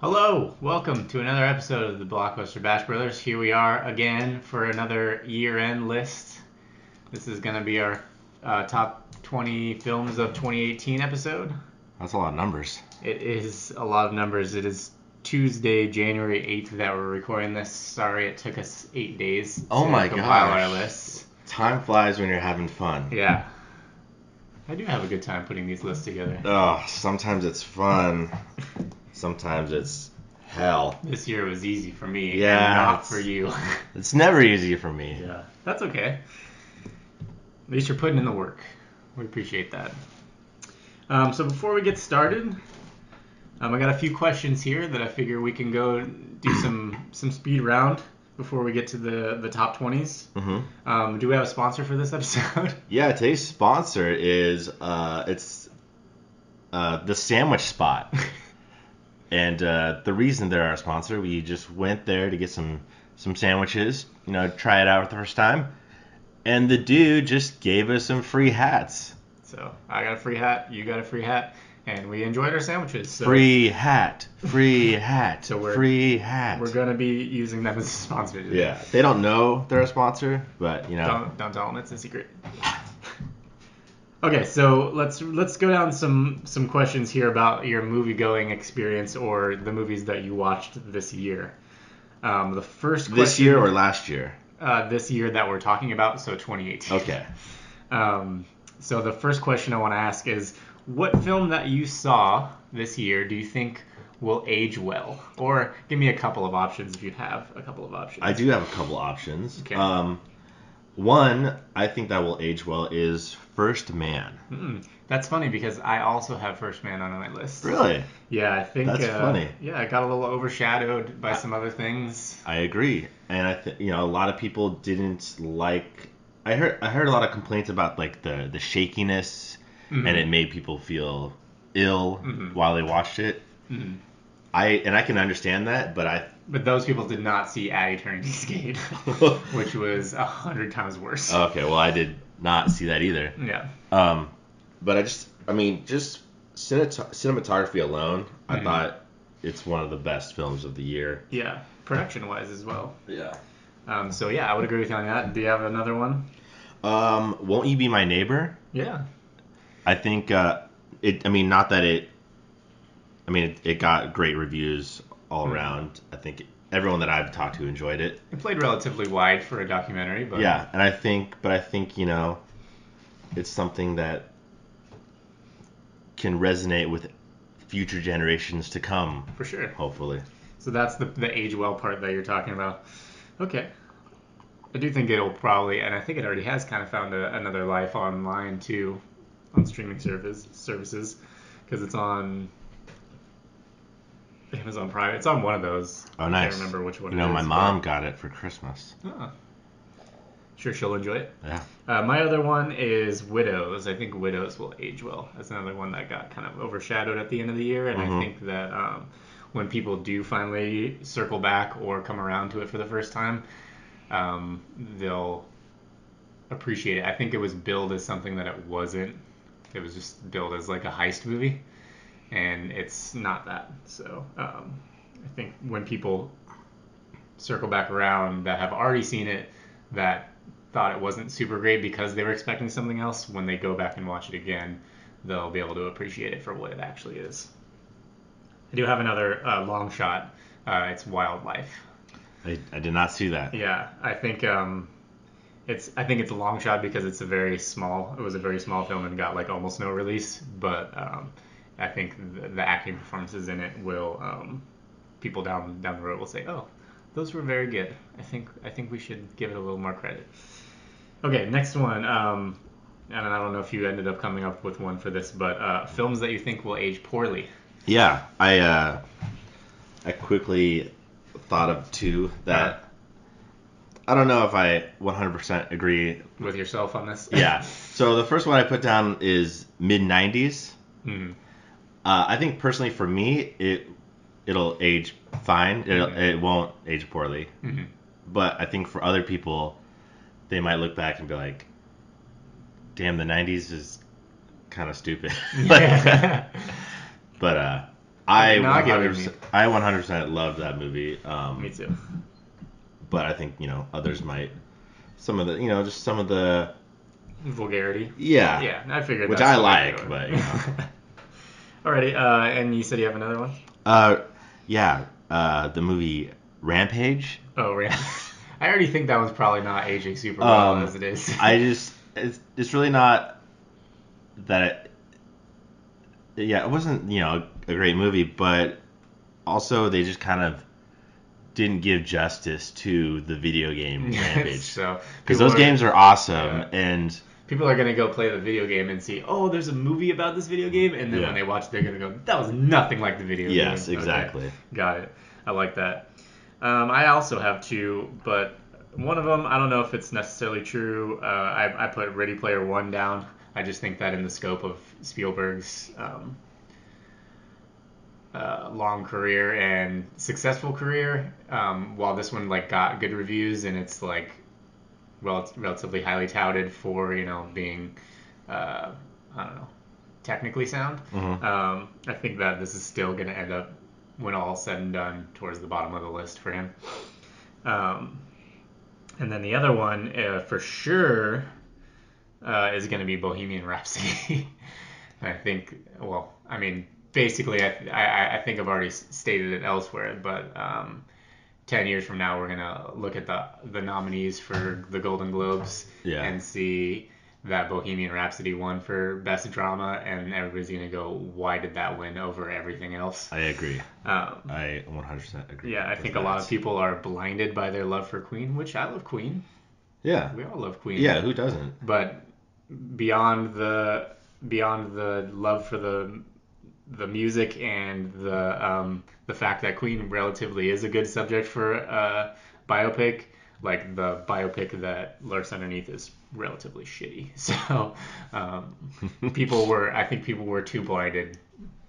Hello, welcome to another episode of the Blockbuster Bash Brothers. Here we are again for another year-end list. This is going to be our top 20 films of 2018 episode. That's a lot of numbers. It is a lot of numbers. It is Tuesday, January 8th that we're recording this. Sorry it took us 8 days to compile our lists. Time flies when you're having fun. Yeah. I do have a good time putting these lists together. Oh, sometimes it's fun. Sometimes it's hell. This year was easy for me, Yeah, and not for you. It's never easy for me. Yeah, that's okay. At least you're putting in the work. We appreciate that. So before we get started, I got a few questions here that I figure we can go do some speed round before we get to the top 20s. Mm-hmm. Do we have a sponsor for this episode? Yeah, today's sponsor is the Sandwich Spot. And the reason they're our sponsor, we just went there to get some sandwiches, try it out for the first time. And the dude just gave us some free hats. So I got a free hat, you got a free hat, and we enjoyed our sandwiches. So. Free hat. Free hat. Free hat. We're going to be using them as a sponsor today. Yeah, they don't know they're a sponsor, but, Don't tell them, it's a secret. Okay, so let's go down some questions here about your movie-going experience or the movies that you watched this year. The first question... This year or last year? This year that we're talking about, so 2018. Okay. So the first question I want to ask is, what film that you saw this year do you think will age well? Or give me a couple of options if you have a couple of options. I do have a couple options. Okay. One I think that will age well is First Man. That's funny because I also have First Man on my list. Really? Yeah, I think that's funny. Yeah, it got a little overshadowed by some other things. I agree, and I think a lot of people didn't like. I heard a lot of complaints about like the shakiness, and it made people feel ill while they watched it. Mm-hmm. I can understand that, but those people did not see At Eternity's Gate, which was 100 times worse. Okay, well I did not see that either. Yeah. But just cinematography alone, I thought it's one of the best films of the year. Yeah, production-wise as well. Yeah. So yeah, I would agree with you on that. Do you have another one? Won't You Be My Neighbor? Yeah. I think it got great reviews all around. I think everyone that I've talked to enjoyed it. It played relatively wide for a documentary, but yeah, and I think it's something that can resonate with future generations to come. For sure. Hopefully. So that's the age well part that you're talking about. Okay. I do think it'll probably, and I think it already has kind of found another life online too, on streaming services, because it's on Amazon Prime. It's on one of those. Oh, nice. I can't remember which one it is. My mom got it for Christmas. Oh. Sure she'll enjoy it. Yeah. My other one is Widows. I think Widows will age well. That's another one that got kind of overshadowed at the end of the year, and I think that when people do finally circle back or come around to it for the first time, they'll appreciate it. I think it was billed as something that it wasn't. It was just billed as like a heist movie, and it's not that. So I think when people circle back around that have already seen it, that thought it wasn't super great because they were expecting something else, when they go back and watch it again, they'll be able to appreciate it for what it actually is. I do have another long shot. It's Wildlife. I did not see that. Yeah, I think it's a long shot because it was a very small film and got like almost no release. But I think the acting performances in it will people down the road will say, oh, those were very good. I think we should give it a little more credit. Okay, next one. And I don't know if you ended up coming up with one for this, but films that you think will age poorly. Yeah, I quickly thought of two that I don't know if I 100% agree with yourself on this. Yeah. So the first one I put down is mid-90s. Mm-hmm. I think personally for me, it'll age fine. It won't age poorly. Mm-hmm. But I think for other people, they might look back and be like, damn, the 90s is kind of stupid. But I No, I get what you mean. 100% loved that movie. Me too. But I think others might. Some of the just some of the vulgarity. Yeah. Yeah, I figured. Which that's I like, but Alrighty, and you said you have another one. Yeah. The movie Rampage. Oh, Rampage. I already think that one's probably not aging super well as it is. It's really not that. It wasn't a great movie, but also they just kind of didn't give justice to the video game Rampage. So because those games are awesome, and people are gonna go play the video game and see, oh, there's a movie about this video game, and then when they watch it, they're gonna go, that was nothing like the video game. Yes, exactly. Okay. Got it. I like that. I also have two, but one of them, I don't know if it's necessarily true. I put Ready Player One down. I just think that in the scope of Spielberg's long career and successful career, while this one got good reviews and it's relatively highly touted for being I don't know, technically sound. I think that this is still going to end up, when all's said and done, towards the bottom of the list for him. And then the other one for sure is going to be Bohemian Rhapsody. I think, basically, I think I've already stated it elsewhere, but 10 years from now, we're going to look at the nominees for the Golden Globes and see that Bohemian Rhapsody won for Best Drama, and everybody's going to go, why did that win over everything else? I agree. I 100% agree. Yeah, I think a lot of people are blinded by their love for Queen, which I love Queen. Yeah. We all love Queen. Yeah, who doesn't? But beyond the love for the music and the fact that Queen relatively is a good subject for a biopic, the biopic that lurks underneath is relatively shitty. So I think people were too blinded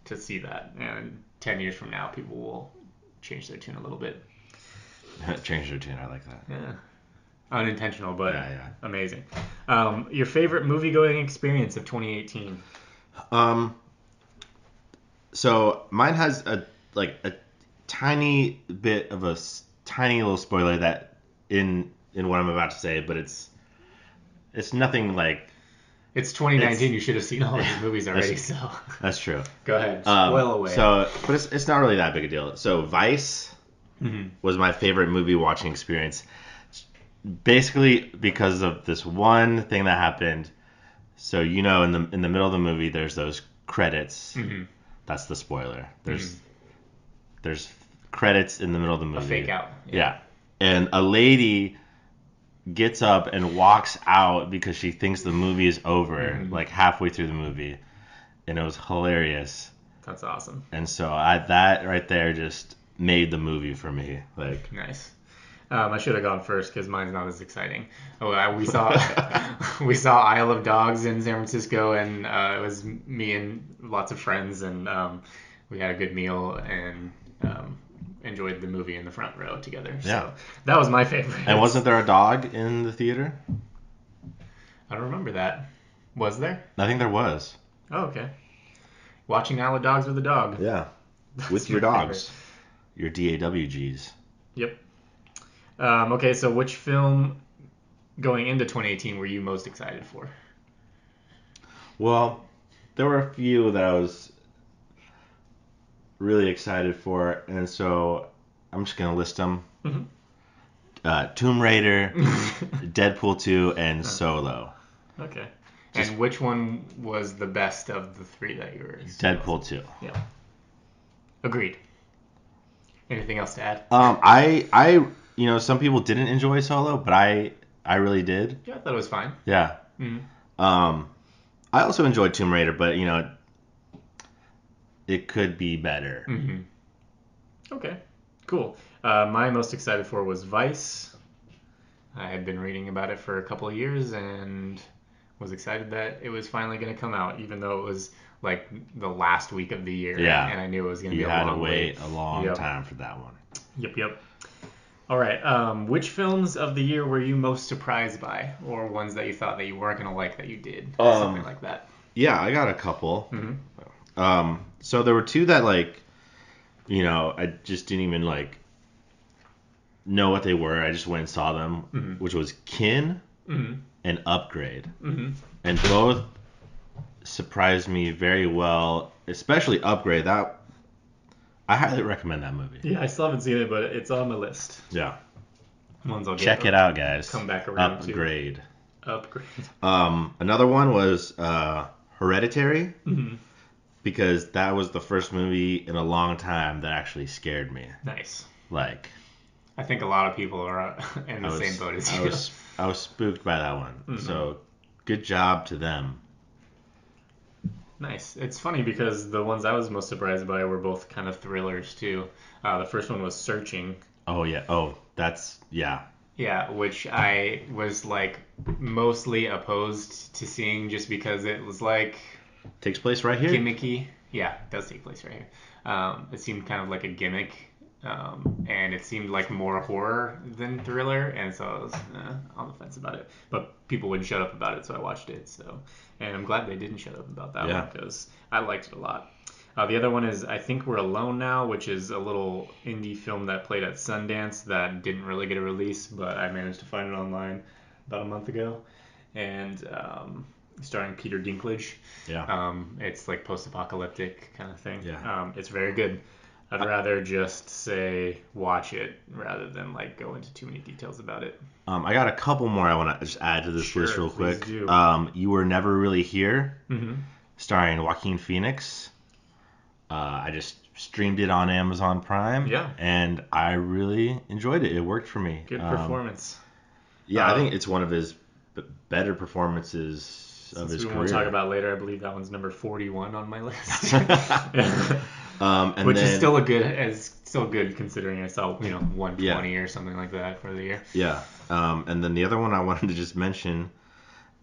to see that, and 10 years from now people will change their tune a little bit. Change their tune, I like that. Yeah. Unintentional, but amazing. Your favorite movie-going experience of 2018? So mine has a tiny bit of a tiny little spoiler that in what I'm about to say, but it's nothing like. It's 2019. You should have seen all of these movies already. That's true. Go ahead. Spoil away. But it's not really that big a deal. So Vice was my favorite movie watching experience. Basically because of this one thing that happened. So in the middle of the movie there's those credits. That's the spoiler. There's credits in the middle of the movie. A fake out. Yeah. And a lady gets up and walks out because she thinks the movie is over, halfway through the movie. And it was hilarious. That's awesome. And so that right there just made the movie for me. Nice. I should have gone first because mine's not as exciting. We saw Isle of Dogs in San Francisco, and it was me and lots of friends, and we had a good meal and enjoyed the movie in the front row together. Yeah. So that was my favorite. And wasn't there a dog in the theater? I don't remember that. Was there? I think there was. Oh, okay. Watching Isle of Dogs with a dog. Yeah. With your dogs. Your DAWGs. Yep. Okay, so which film going into 2018 were you most excited for? Well, there were a few that I was really excited for, and so I'm just going to list them. Tomb Raider, Deadpool 2, and Solo. Okay. And which one was the best of the three that you were excited Deadpool 2. Yeah. Agreed. Anything else to add? I some people didn't enjoy Solo, but I really did. Yeah, I thought it was fine. Yeah. I also enjoyed Tomb Raider, but it could be better. Okay, cool. My most excited for was Vice. I had been reading about it for a couple of years and was excited that it was finally going to come out, even though it was the last week of the year. Yeah. And I knew it was going to be a long long wait. You had to wait a long time for that one. Yep. All right. Which films of the year were you most surprised by, or ones that you thought that you weren't going to like that you did? Something like that. Yeah, I got a couple. So there were two that like, I just didn't even like know what they were. I just went and saw them, which was Kin and Upgrade, and both surprised me very well. Especially Upgrade. That I highly recommend that movie. Yeah, I still haven't seen it, but it's on my list. Yeah. Ones I'll check it out, guys. Come back around Upgrade. to. Upgrade. Another one was Hereditary, because that was the first movie in a long time that actually scared me. Nice. Like, I think a lot of people are in the same boat as you. I was spooked by that one. So, good job to them. Nice. It's funny because the ones I was most surprised by were both kind of thrillers too. The first one was Searching. Oh yeah. Oh, yeah. Yeah, which I was like mostly opposed to seeing just because it was like takes place right here. Gimmicky. Yeah, it does take place right here. It seemed kind of like a gimmick, and it seemed like more horror than thriller, and so I was on the fence about it. But people wouldn't shut up about it, so I watched it. And I'm glad they didn't shut up about that one because I liked it a lot. The other one is I Think We're Alone Now, which is a little indie film that played at Sundance that didn't really get a release, but I managed to find it online about a month ago. And starring Peter Dinklage. Yeah. It's like post-apocalyptic kind of thing. Yeah. It's very good. I'd rather just say watch it rather than like go into too many details about it. I got a couple more I want to just add to this list real quick. Do. You Were Never Really Here, starring Joaquin Phoenix. I just streamed it on Amazon Prime. Yeah. And I really enjoyed it. It worked for me. Good performance. Yeah, I think it's one of his better performances of his career. We'll talk about later. I believe that one's number 41 on my list. Which is still good considering I saw 120 or something like that for the year. Yeah. And then the other one I wanted to just mention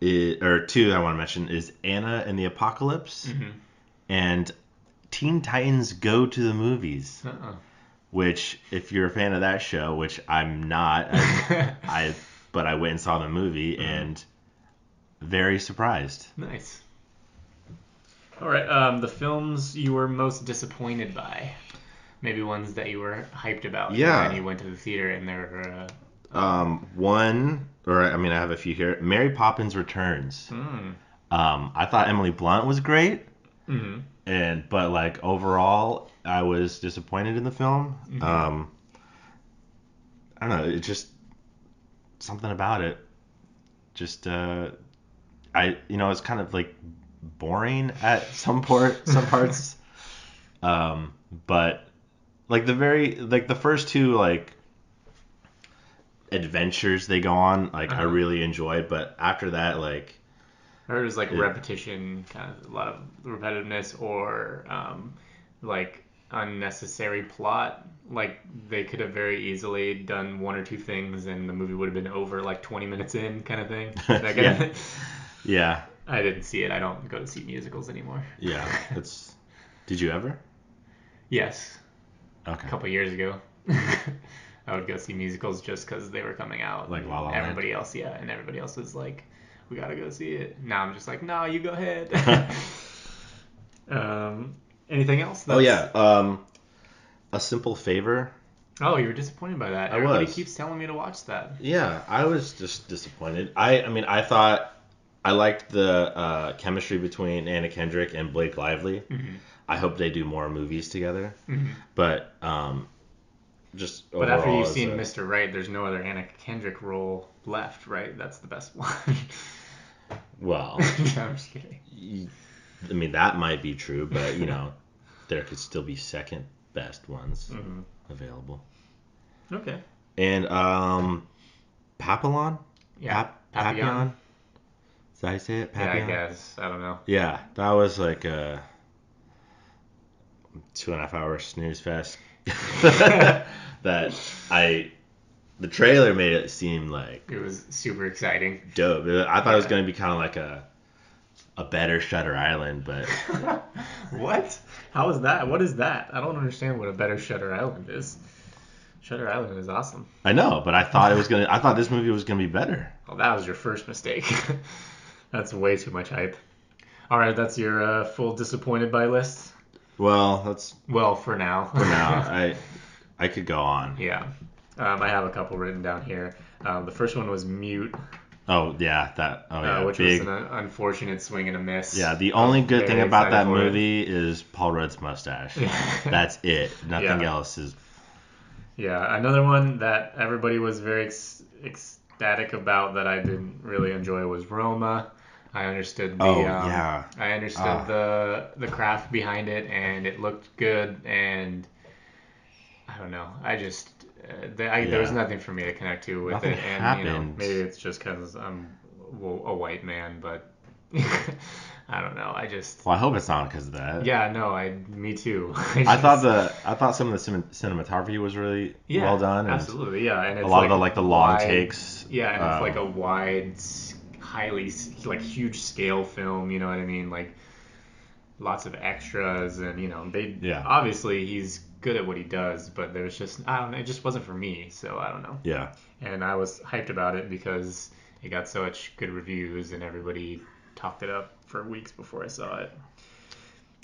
two I want to mention is Anna and the Apocalypse and Teen Titans Go to the Movies. Which, if you're a fan of that show, which I'm not, but I went and saw the movie and very surprised. Nice. All right. The films you were most disappointed by, maybe ones that you were hyped about. Yeah. And you went to the theater and there were. I have a few here. Mary Poppins Returns. I thought Emily Blunt was great. But like overall, I was disappointed in the film. I don't know. It just something about it. Just it's kind of like boring at some parts. But like the first two like adventures they go on, like I really enjoyed. But after that, like. I heard it was like repetition, kind of a lot of repetitiveness or like unnecessary plot. Like they could have very easily done one or two things and the movie would have been over like 20 minutes in, kind of thing. Yeah. I didn't see it. I don't go to see musicals anymore. Yeah. Did you ever? Yes. Okay. A couple years ago. I would go see musicals just because they were coming out. Like La La Land. Everybody else was like, we gotta go see it. Now I'm just like, no, you go ahead. Anything else? Oh yeah, A Simple Favor. Oh, you were disappointed by that. Everybody keeps telling me to watch that. Yeah, I was just disappointed. I thought I liked the chemistry between Anna Kendrick and Blake Lively. I hope they do more movies together. But just but after you've seen Mr. Right, there's no other Anna Kendrick role left, right? That's the best one. Well, I'm just kidding. That might be true, but there could still be second best ones available. Okay. And Papillon? Yeah, Papillon? Is that how you say it? Papillon? Yeah, I guess. I don't know. Yeah, that was like a 2.5 hour snooze fest. The trailer made it seem like it was super exciting. Dope. I thought it was going to be kind of like a better Shutter Island, but what? How is that? What is that? I don't understand what a better Shutter Island is. Shutter Island is awesome. I know, but I thought this movie was gonna be better. Well, that was your first mistake. That's way too much hype. All right, that's your full disappointed by list. Well, that's Well, for now. for now. I could go on. Yeah. I have a couple written down here. The first one was Mute. Oh yeah, that. Oh yeah, which big. was an unfortunate swing and a miss. Yeah, the only good thing Very about that excited for it. movie is Paul Rudd's mustache. That's it. Nothing else is. Yeah, another one that everybody was very ecstatic about that I didn't really enjoy was Roma. I understood the I understood the craft behind it, and it looked good, and I don't know. I just there was nothing for me to connect to with Nothing it, and happened. maybe it's just because I'm a white man, but I don't know. I just Well, I hope it's not because of that. yeah, no, me too. I thought some of the cinematography was really well done. And absolutely, yeah, and it's a lot like of the long takes. Yeah, and it's like a wide, highly huge scale film. You know what I mean? Like lots of extras, and obviously he's good at what he does, but there's just I don't know, it just wasn't for me. So I don't know. Yeah. And I was hyped about it because it got such good reviews, and everybody talked it up for weeks before I saw it.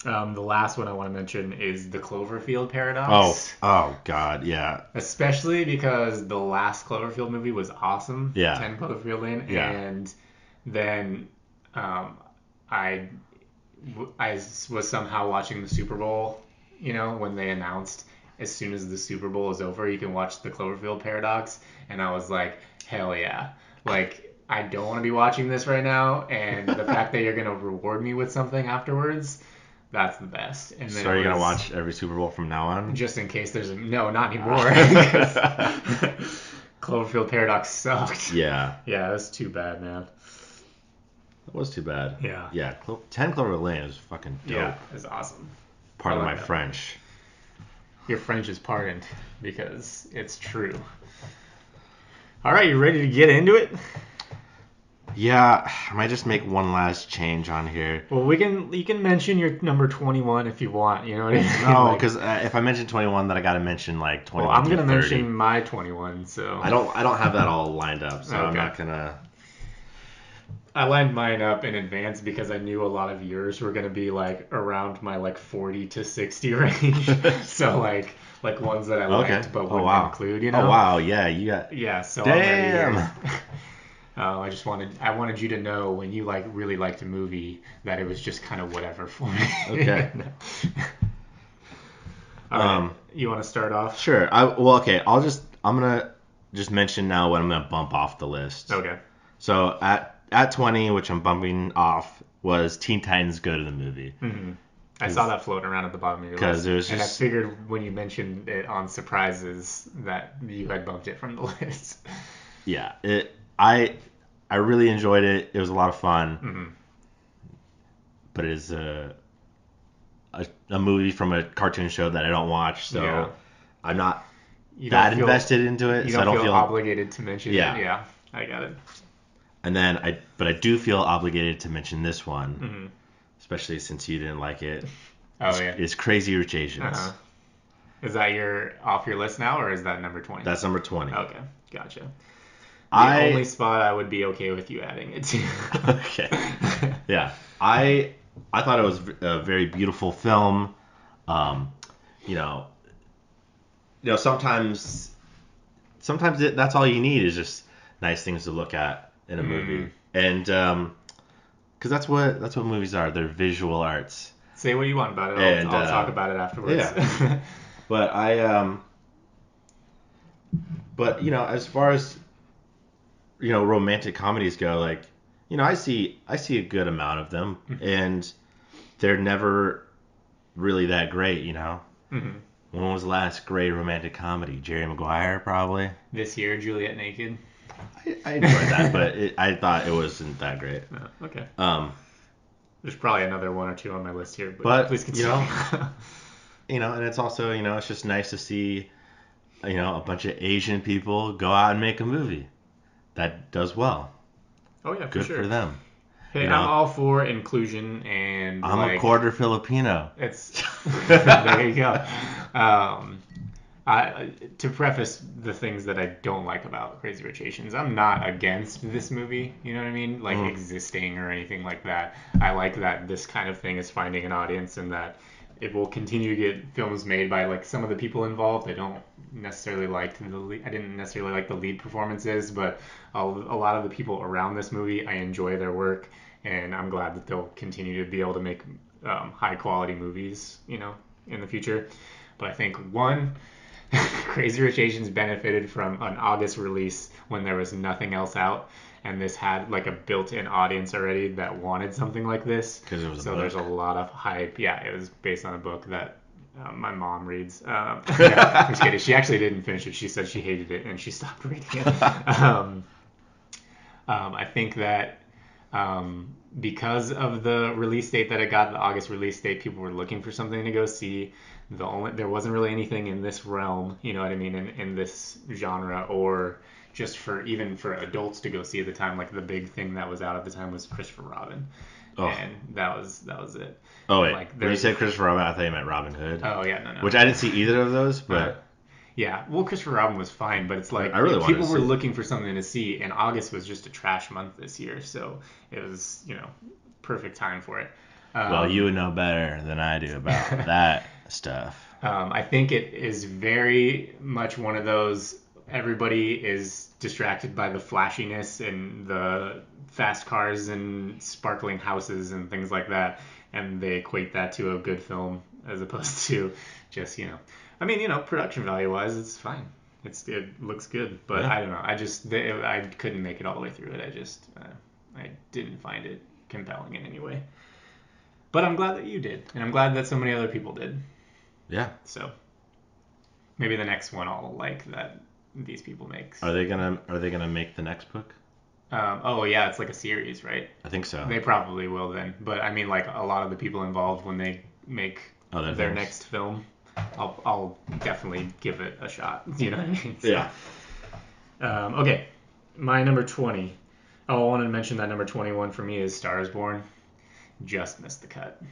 The last one I want to mention is the Cloverfield paradox. Oh God, yeah. Especially because the last Cloverfield movie was awesome. Yeah. 10 Cloverfield Lane. Yeah. And then I was somehow watching the Super Bowl, when they announced as soon as the Super Bowl is over, you can watch the Cloverfield paradox. And I was like, hell yeah. Like, I don't want to be watching this right now. And the fact that you're going to reward me with something afterwards, that's the best. And then so are you going to watch every Super Bowl from now on? Just in case there's no, not anymore. Cloverfield Paradox sucked. Yeah. Yeah, that's too bad, man. That was too bad. Yeah. Yeah, 10 Cloverfield Lane is fucking dope. Yeah, it's awesome. Pardon my French. Your French is pardoned because it's true. All right, you ready to get into it? Yeah, I might just make one last change on here. Well, you can mention your number 21 if you want. You know what I mean? No, because if I mention 21, then I got to mention like 21. Well, I'm gonna mention my 21. So I don't have that all lined up, so okay. I'm not gonna. I lined mine up in advance because I knew a lot of yours were gonna be like around my like 40 to 60 range. So like ones that I liked but wouldn't include. Oh wow, yeah, you got. Yeah, so damn. I'm ready here. I wanted you to know when you really liked a movie that it was just kind of whatever for me. Okay. All right. You want to start off? Sure. I'm gonna just mention now what I'm gonna bump off the list. Okay. So at 20, which I'm bumping off, was Teen Titans Go to the movie. Mm-hmm. I saw that floating around at the bottom of your list. And I figured when you mentioned it on surprises that you had bumped it from the list. Yeah. I really enjoyed it. It was a lot of fun. Mm-hmm. But it is a movie from a cartoon show that I don't watch, so I'm not invested into it. You don't feel obligated to mention it. Yeah, I got it. And then but I do feel obligated to mention this one, especially since you didn't like it. Oh yeah. It's Crazy Rich Asians. Uh-huh. Is that off your list now, or is that number 20? That's number 20. Okay, gotcha. The only spot I would be okay with you adding it to. Okay. Yeah. I thought it was a very beautiful film. Sometimes that's all you need is just nice things to look at in a movie. And because that's what movies are. They're visual arts. Say what you want about it. I'll talk about it afterwards. Yeah. But as far as romantic comedies go, I see a good amount of them, and they're never really that great, Mm-hmm. When was the last great romantic comedy? Jerry Maguire, probably. This year, Juliet Naked. I enjoyed that, but I thought it wasn't that great. Oh, okay. There's probably another one or two on my list here, but please continue. And it's also, it's just nice to see, a bunch of Asian people go out and make a movie that does well. Oh yeah, good for them. Hey, I'm all for inclusion, and I'm a quarter Filipino. It's there you go. To preface the things that I don't like about Crazy Rich Asians, I'm not against this movie, you know what I mean? Like existing or anything like that. I like that this kind of thing is finding an audience and that it will continue to get films made by like some of the people involved. I didn't necessarily like the lead performances, but a lot of the people around this movie, I enjoy their work, and I'm glad that they'll continue to be able to make high quality movies, you know, in the future. But I think one, Crazy Rich Asians benefited from an August release when there was nothing else out, and this had like a built-in audience already that wanted something like this. Because it was so a book. There's a lot of hype. Yeah, it was based on a book that my mom reads. I'm just kidding. She actually didn't finish it. She said she hated it and she stopped reading it. I think that because of the release date that it got, the August release date, people were looking for something to go see. There wasn't really anything in this realm, you know what I mean, in this genre, or just for adults to go see at the time. Like the big thing that was out at the time was Christopher Robin, and that was it. Oh wait, like, when you said Christopher Robin, I thought you meant Robin Hood. Oh yeah, no. Which I didn't see either of those, but. Yeah, well, Christopher Robin was fine, but it's like people were looking for something to see, and August was just a trash month this year, so it was, you know, perfect time for it. Well, you would know better than I do about that stuff. I think it is very much one of those, everybody is distracted by the flashiness and the fast cars and sparkling houses and things like that, and they equate that to a good film as opposed to just, you know, I mean, you know, production value wise, it's fine. It looks good, but yeah. I don't know. I couldn't make it all the way through it. I didn't find it compelling in any way. But I'm glad that you did, and I'm glad that so many other people did. Yeah. So maybe the next one I'll like that these people make. Are they gonna make the next book? Oh yeah, it's like a series, right? I think so. They probably will then. But I mean, like a lot of the people involved when they make their next film, I'll definitely give it a shot. You know what I mean? So, yeah. Okay, my number 20. Oh, I wanted to mention that number 21 for me is Star is Born. Just missed the cut.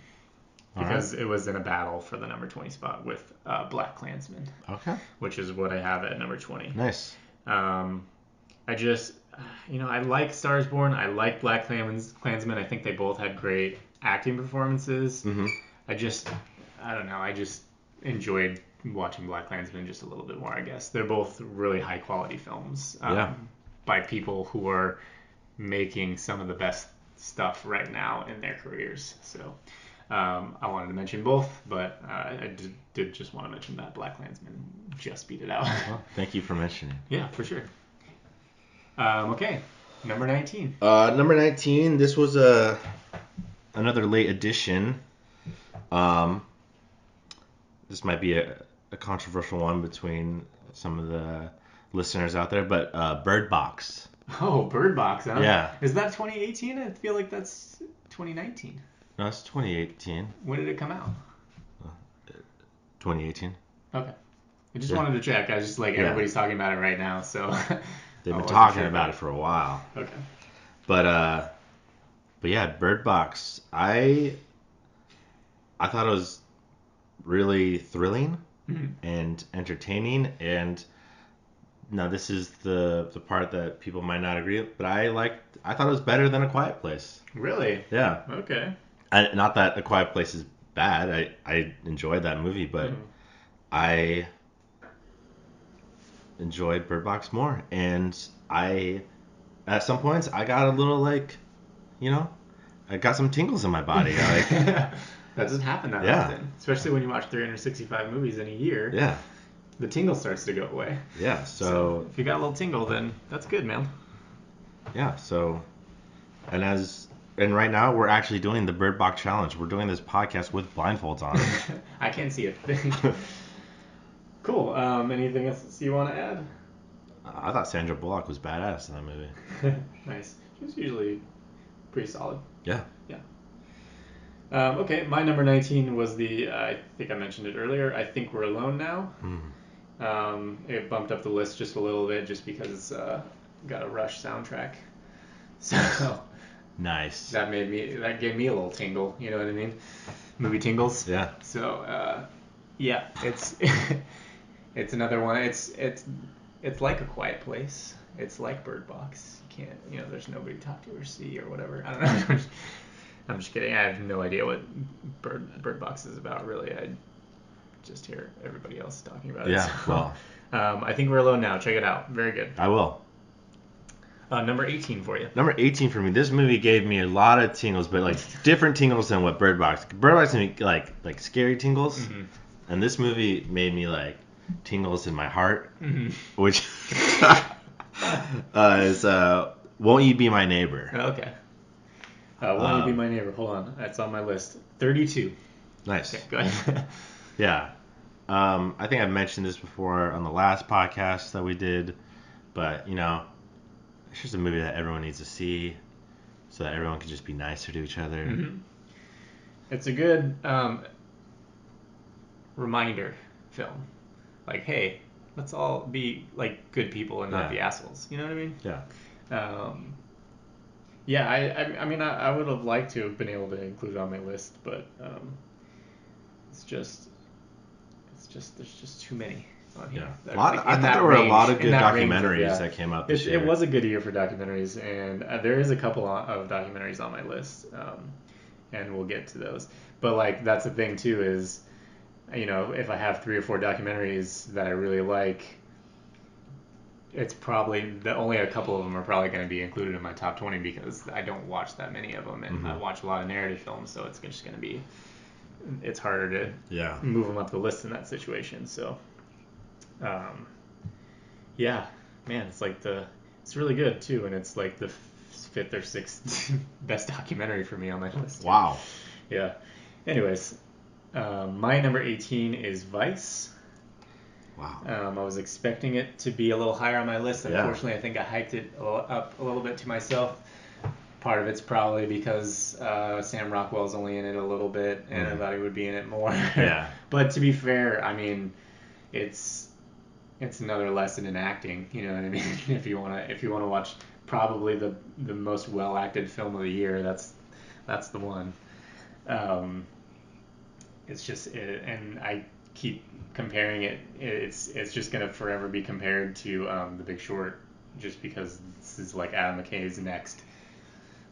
Because it was in a battle for the number 20 spot with Black Klansman. Okay. Which is what I have at number 20. Nice. I just, you know, I like Star is Born. I like Black Klansman. I think they both had great acting performances. Mm-hmm. I don't know. I just enjoyed watching Black Klansman just a little bit more, I guess. They're both really high quality films by people who are making some of the best stuff right now in their careers. So I wanted to mention both, but I did just want to mention that Black Klansman just beat it out. Well, thank you for mentioning. Yeah, for sure. Okay, number 19. Number 19, this was another late addition. This might be a controversial one between some of the listeners out there, but Bird Box. Oh, Bird Box, huh? Yeah. Is that 2018? I feel like that's 2019. No, it's 2018. When did it come out? 2018. Okay. I just wanted to check. I was just like, everybody's talking about it right now, so... They've been talking about it for a while. Okay. But yeah, Bird Box. I thought it was really thrilling and entertaining, and now this is the part that people might not agree with, but I thought it was better than A Quiet Place. Really? Yeah. Okay. Not that A Quiet Place is bad. I enjoyed that movie, but I enjoyed Bird Box more, and at some points I got a little like, you know, I got some tingles in my body. Like that doesn't happen that often, especially when you watch 365 movies in a year. Yeah, the tingle starts to go away. Yeah, so if you got a little tingle, then that's good, man. Yeah, so and right now we're actually doing the Bird Box challenge. We're doing this podcast with blindfolds on. I can't see a thing. Cool. Anything else you want to add? I thought Sandra Bullock was badass in that movie. Nice. She's usually pretty solid. Yeah. Yeah. Okay, my number 19 was I think I mentioned it earlier, I Think We're Alone Now. It bumped up the list just a little bit just because it's got a Rush soundtrack. So nice. That gave me a little tingle, you know what I mean? Movie tingles. Yeah. So yeah, it's It's another one. It's like A Quiet Place. It's like Bird Box. You can't, there's nobody to talk to or see or whatever. I don't know. I'm just kidding. I have no idea what Bird Box is about, really. I just hear everybody else talking about it. Yeah, So, well. I think we're alone now. Check it out. Very good. I will. Number 18 for you. Number 18 for me. This movie gave me a lot of tingles, but like different tingles than what Bird Box. Bird Box made me like scary tingles, and this movie made me like tingles in my heart, which is Won't You Be My Neighbor? Okay. Won't You Be My Neighbor? Hold on, that's on my list. 32. Nice. Okay, go ahead. Yeah. I think I've mentioned this before on the last podcast that we did, but it's just a movie that everyone needs to see so that everyone can just be nicer to each other. Mm-hmm. It's a good reminder film. Like, hey, let's all be like good people and not be assholes. You know what I mean? Yeah. Yeah, I mean, I would have liked to have been able to include it on my list, but it's just there's just too many on here. Yeah. I thought there were a lot of good documentaries that came out this year. It was a good year for documentaries, and there is a couple of documentaries on my list, and we'll get to those. But like that's the thing too is, if I have 3 or 4 documentaries that I really like, it's probably only a couple of them are probably going to be included in my top 20 because I don't watch that many of them, and I watch a lot of narrative films, so it's just going to be. It's harder to move them up the list in that situation. So, yeah, man, it's really good too, and it's like the 5th or 6th best documentary for me on my list. Wow. Yeah. Anyways, my number 18 is Vice. Wow. I was expecting it to be a little higher on my list. Unfortunately, I think I hyped it up a little bit to myself. Part of it's probably because Sam Rockwell's only in it a little bit, and I thought he would be in it more. Yeah. But to be fair, I mean, it's another lesson in acting. You know what I mean? if you wanna watch probably the most well acted film of the year, that's the one. It's just and I keep comparing it. It's just gonna forever be compared to The Big Short, just because this is like Adam McKay's next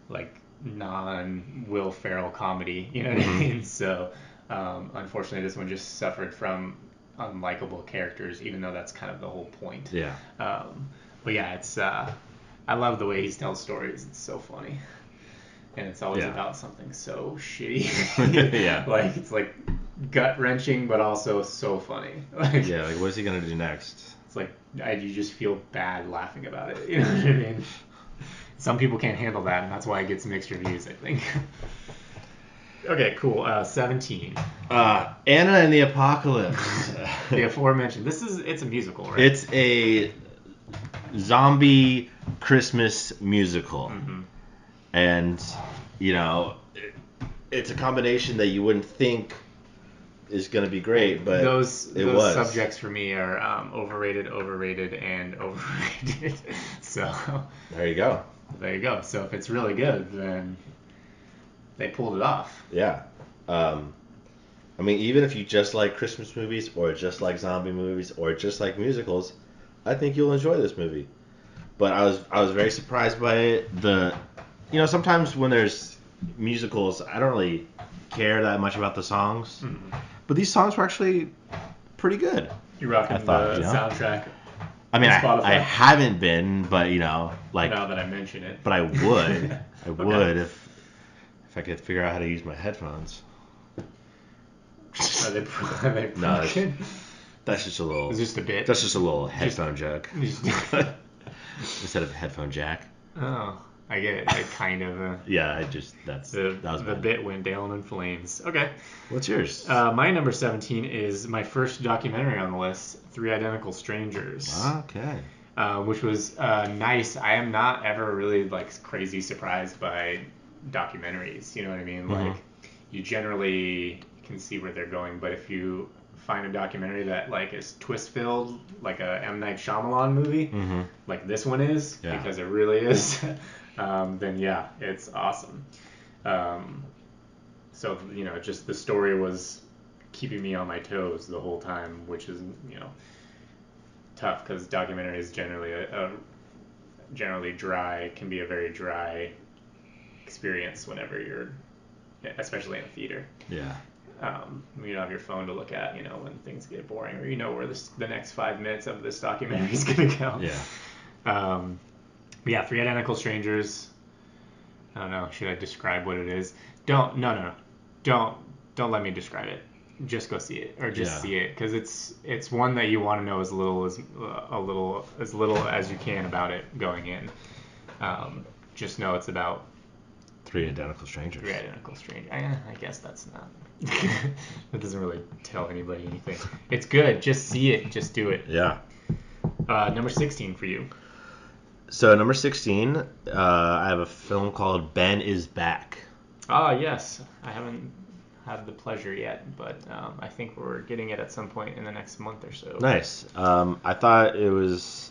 like non-Will Ferrell comedy, you know what I mean? So unfortunately this one just suffered from unlikable characters, even though that's kind of the whole point. Yeah. But yeah, it's I love the way he tells stories. It's so funny, and it's always about something so shitty. Yeah. Like it's like gut-wrenching, but also so funny. Like, yeah, like what is he gonna do next? It's like you just feel bad laughing about it. You know what I mean? Some people can't handle that, and that's why it gets mixed reviews, I think. Okay, cool. 17. Anna and the Apocalypse. The aforementioned. It's a musical, right? It's a zombie Christmas musical. And, it's a combination that you wouldn't think is going to be great, but those subjects for me are overrated, and overrated. So there you go. So if it's really good, then they pulled it off. Yeah. I mean, even if you just like Christmas movies or just like zombie movies or just like musicals, I think you'll enjoy this movie. But I was very surprised by it. Sometimes when there's musicals, I don't really care that much about the songs. But these songs were actually pretty good. You're rocking the soundtrack. I mean, I haven't been, but like now that I mention it. But I would. I would if I could figure out how to use my headphones. Are they No, that's just a little. It's just a bit. That's just a little headphone jack instead of headphone jack. Oh, I get it. I kind of. Yeah, that was the bit went down in flames. Okay. What's yours? My number 17 is my first documentary on the list, 3 Identical Strangers. Okay. Which was nice. I am not ever really like crazy surprised by documentaries. You know what I mean? Like you generally can see where they're going, but if you find a documentary that like is twist filled, like a M. Night Shyamalan movie, like this one is, because it really is, then yeah, it's awesome. So just the story was keeping me on my toes the whole time, which is tough because documentary is generally generally dry, can be a very dry experience whenever you're, especially in a theater. Yeah. You don't have your phone to look at, when things get boring, or where the next 5 minutes of this documentary is gonna go. Yeah. Yeah, Three Identical Strangers. I don't know. Should I describe what it is? No. Don't let me describe it. Just go see it, or just see it, because it's one that you want to know as little as you can about it going in. Just know it's about Three Identical Strangers. I guess that's not. That doesn't really tell anybody anything. It's good. Just see it. Just do it. Yeah. Number 16 for you. So number 16, I have a film called Ben is Back. Ah, yes. I haven't had the pleasure yet, but I think we're getting it at some point in the next month or so. Nice. I thought it was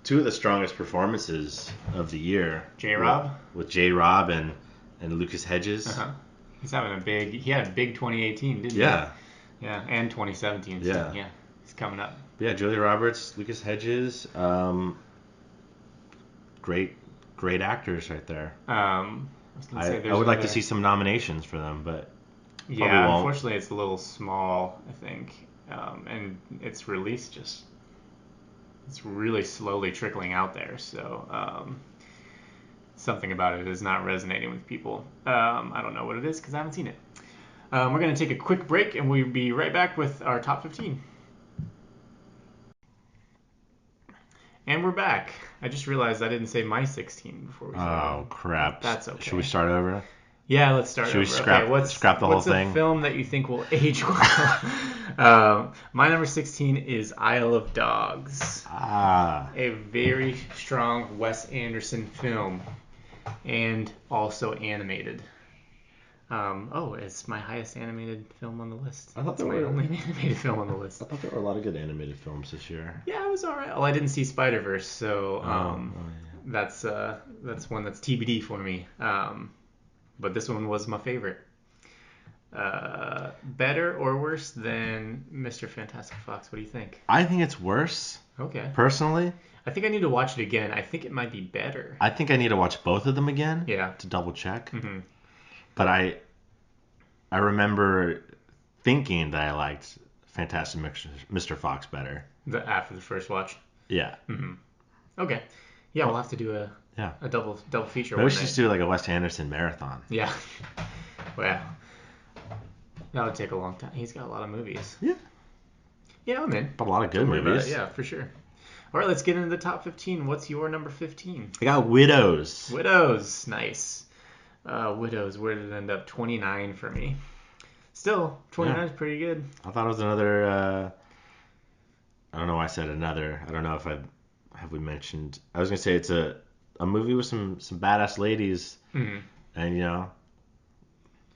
two of the strongest performances of the year. J-Rob? With J-Rob and Lucas Hedges. Uh-huh. He had a big 2018, didn't he? Yeah, and 2017. So, yeah, he's coming up. Yeah, Julia Roberts, Lucas Hedges, great actors right there. I would like to see some nominations for them, but yeah, unfortunately it's a little small, I think, and its release it's really slowly trickling out there, so something about it is not resonating with people. I don't know what it is because I haven't seen it. We're going to take a quick break, and we'll be right back with our top 15. And we're back. I just realized I didn't say my 16 before we started. Oh, crap. That's okay. Should we start over? Yeah, let's start over. Should we scrap the whole thing? What's a film that you think will age well? My number 16 is Isle of Dogs. A very strong Wes Anderson film, and also animated. It's my highest animated film on the list. I thought it's my only animated film on the list. I thought there were a lot of good animated films this year. Yeah, it was alright. Well, I didn't see Spider-Verse, so that's one that's TBD for me. But this one was my favorite. Better or worse than Mr. Fantastic Fox? What do you think? I think it's worse. Okay. Personally. I think I need to watch it again. I think it might be better. I think I need to watch both of them again. Yeah. To double check. Mm-hmm. But I remember thinking that I liked Fantastic Mr. Fox better. After the first watch? Yeah. Mm-hmm. Okay. Yeah, we'll have to do a double feature. Maybe we should just do like a Wes Anderson marathon. Yeah. Well, that would take a long time. He's got a lot of movies. Yeah. Yeah, I'm in. But a lot of good movies. Yeah, for sure. All right, let's get into the top 15. What's your number 15? I got Widows. Widows. Nice. Widows, where did it end up? 29 for me. Still, 29 is pretty good. I thought it was another, I don't know why I said another. I don't know if have we mentioned. I was going to say it's a movie with some badass ladies. Mm-hmm. And,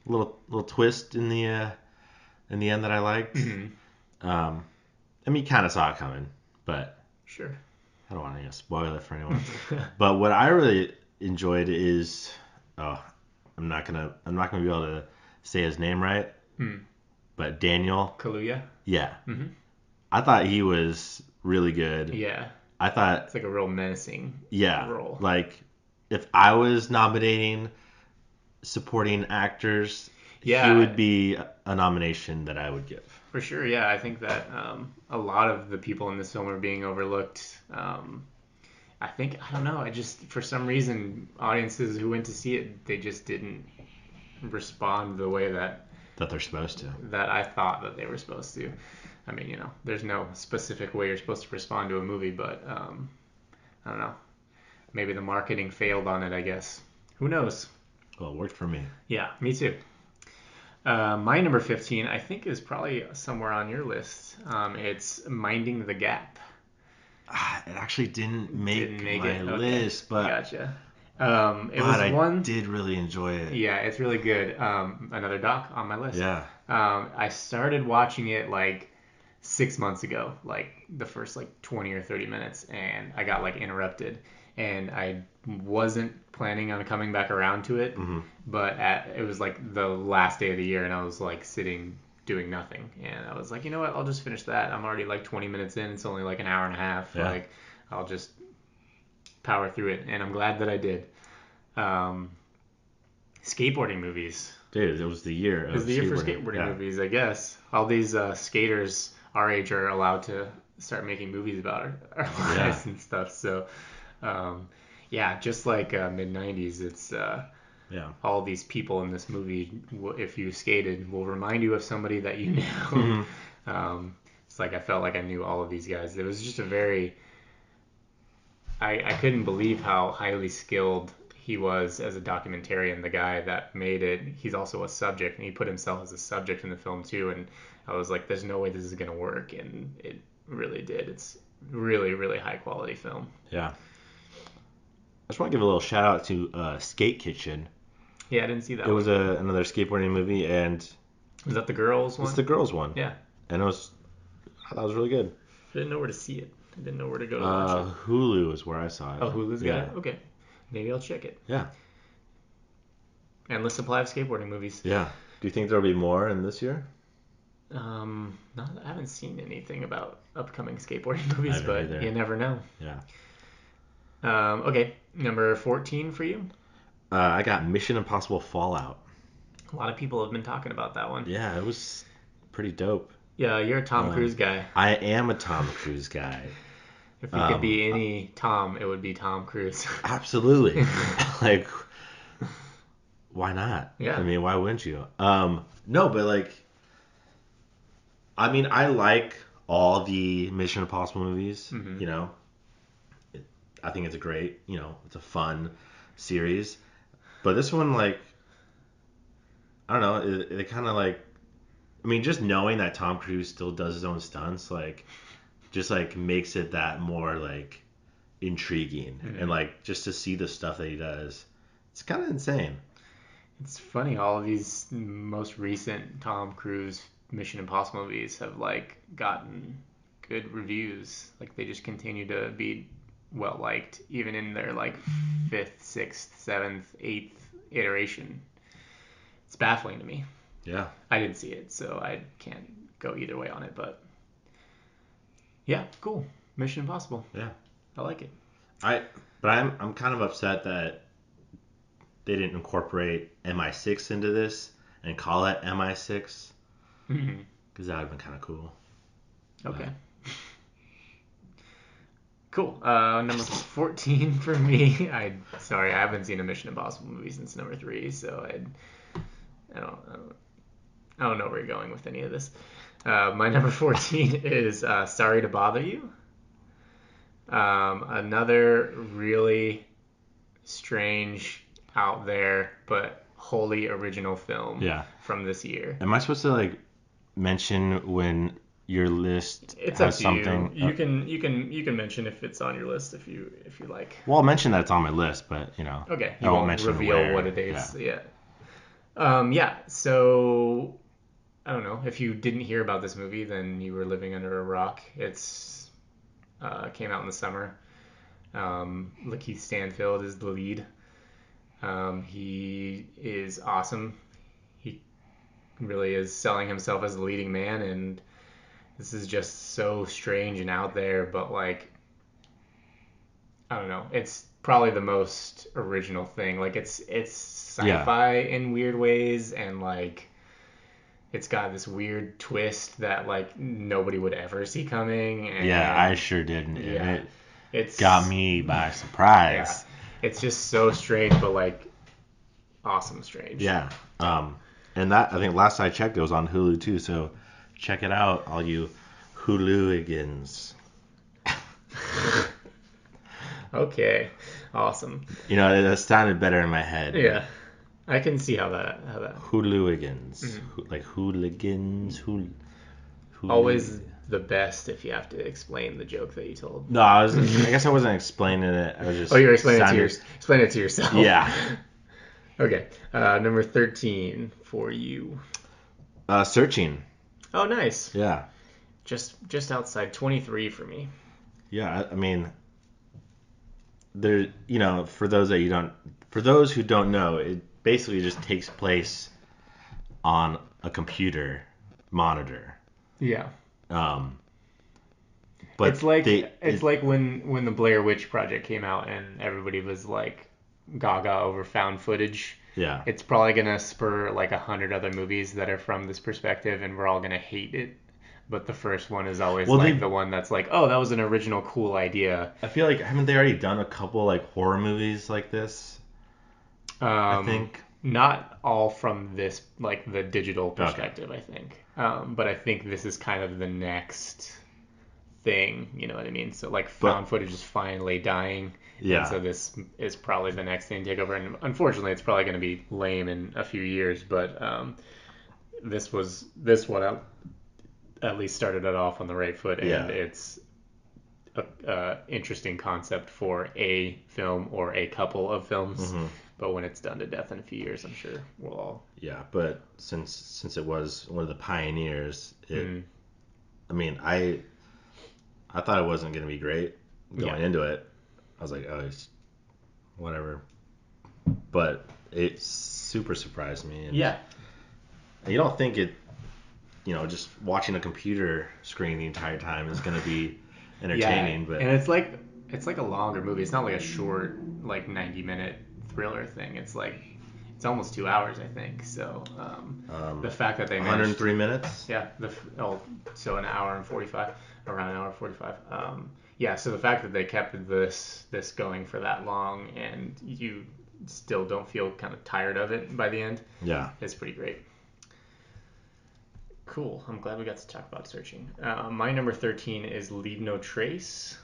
little twist in the end that I liked. Mm-hmm. I mean, you kind of saw it coming, but sure. I don't want to spoil it for anyone. But what I really enjoyed is, I'm not gonna be able to say his name right. But Daniel Kaluuya. Yeah. Mm-hmm. I thought he was really good. Yeah. I thought it's like a real menacing role. Like if I was nominating supporting actors, he would be a nomination that I would give. For sure, yeah. I think that a lot of the people in this film are being overlooked. I don't know, for some reason, audiences who went to see it, they just didn't respond the way that they're supposed to. That I thought that they were supposed to. I mean, there's no specific way you're supposed to respond to a movie, but I don't know. Maybe the marketing failed on it, I guess. Who knows? Well, it worked for me. Yeah, me too. My number 15, I think, is probably somewhere on your list. It's Minding the Gap. It actually didn't make my list, but gotcha. I did really enjoy it. Yeah, it's really good. Another doc on my list. Yeah. I started watching it like 6 months ago, like the first 20 or 30 minutes, and I got interrupted, and I wasn't planning on coming back around to it, but it was the last day of the year, and I was sitting doing nothing. And I was like, you know what? I'll just finish that. I'm already like 20 minutes in. It's only like an hour and a half. Yeah. Like, I'll just power through it. And I'm glad that I did. Skateboarding movies. Dude, it was the year. It was the year for skateboarding movies, I guess. All these skaters our age are allowed to start making movies about our lives and stuff. So, just like mid-90s, it's all these people in this movie, if you skated, will remind you of somebody that you knew. It's like I felt like I knew all of these guys. It was just a very... I couldn't believe how highly skilled he was as a documentarian. The guy that made it, he's also a subject, and he put himself as a subject in the film too. And I was like, there's no way this is going to work, and it really did. It's really, really high quality film. Yeah. I just want to give a little shout out to Skate Kitchen. Yeah, I didn't see that one. It was another skateboarding movie, and... Was that the girls one? It's the girls one. Yeah. And I thought it was really good. I didn't know where to see it. I didn't know where to go to watch it. Hulu is where I saw it. Oh, Hulu's got it? Okay. Maybe I'll check it. Yeah. Endless supply of skateboarding movies. Yeah. Do you think there'll be more in this year? I haven't seen anything about upcoming skateboarding movies, but either. You never know. Yeah. Okay, number 14 for you? I got Mission Impossible Fallout. A lot of people have been talking about that one. Yeah, it was pretty dope. Yeah, you're a Tom Cruise guy. I am a Tom Cruise guy. If you could be any Tom, it would be Tom Cruise. Absolutely. Like, why not? Yeah. I mean, why wouldn't you? No, but like, I mean, I like all the Mission Impossible movies. Mm-hmm. You know, I think it's a great, it's a fun series. But this one, like, I don't know, it kind of like, I mean, just knowing that Tom Cruise still does his own stunts, like, just like makes it that more like intriguing. Mm-hmm. And like just to see the stuff that he does, it's kind of insane. It's funny, all of these most recent Tom Cruise Mission Impossible movies have like gotten good reviews. Like they just continue to be well liked, even in their like 5th, 6th, 7th, 8th iteration. It's baffling to me. Yeah. I didn't see it, so I can't go either way on it, but yeah, cool. Mission Impossible. Yeah. I like it. But I'm kind of upset that they didn't incorporate MI6 into this and call it MI6. Mm-hmm. Because that would have been kind of cool. Okay. Cool. Number 14 for me. I haven't seen a Mission Impossible movie since number 3, so I don't know where you're going with any of this. My number 14 is Sorry to Bother You. Another really strange, out there, but wholly original film from this year. Am I supposed to like mention when your list it's has up to something? You can mention if it's on your list if you like. Well, I'll mention that it's on my list, but Okay. I won't mention reveal what it is. Yeah. So I don't know. If you didn't hear about this movie, then you were living under a rock. It's came out in the summer. Lakeith Stanfield is the lead. He is awesome. He really is selling himself as the leading man, and this is just so strange and out there, but like, I don't know. It's probably the most original thing. Like it's sci-fi in weird ways, and like it's got this weird twist that like nobody would ever see coming. And, I sure didn't. Yeah, it got me by surprise. Yeah, it's just so strange, but like awesome strange. Yeah. And that, I think last I checked, it was on Hulu too. So check it out, all you Huluigans. Okay, awesome. It sounded better in my head. Yeah, I can see how that. Huluigans, like hooligans, Always the best if you have to explain the joke that you told. No, I guess I wasn't explaining it. I was just. Oh, you were explaining it to yourself. Yeah. Okay, number 13 for you. Searching. Oh, nice. Yeah. Just outside 23 for me. Yeah, I mean, there. For those who don't know, it basically just takes place on a computer, monitor. Yeah. But it's like when the Blair Witch Project came out and everybody was like gaga over found footage. Yeah. It's probably gonna spur like 100 other movies that are from this perspective, and we're all gonna hate it. But the first one is always the one that's like, oh, that was an original cool idea. I feel like haven't they already done a couple like horror movies like this? I think not all from this like the digital perspective. Okay. I think, but I think this is kind of the next thing. You know what I mean? So like found footage is finally dying. Yeah. And so this is probably the next thing to take over. And unfortunately, it's probably going to be lame in a few years. But this one at least started it off on the right foot, and it's a interesting concept for a film or a couple of films. Mm-hmm. But when it's done to death in a few years, I'm sure we'll all. Yeah, but since it was one of the pioneers, I mean, I thought it wasn't going to be great going into it. I was like, oh, it's whatever. But it super surprised me. And you don't think it, just watching a computer screen the entire time is going to be entertaining. But and it's like a longer movie. It's not like a short, like 90-minute thriller thing. It's almost 2 hours, I think. So the fact that they managed 103 minutes. Yeah. So an hour and 45, around an hour 45. So the fact that they kept this going for that long and you still don't feel kind of tired of it by the end. Yeah. It's pretty great. Cool. I'm glad we got to talk about Searching. My number 13 is Leave No Trace.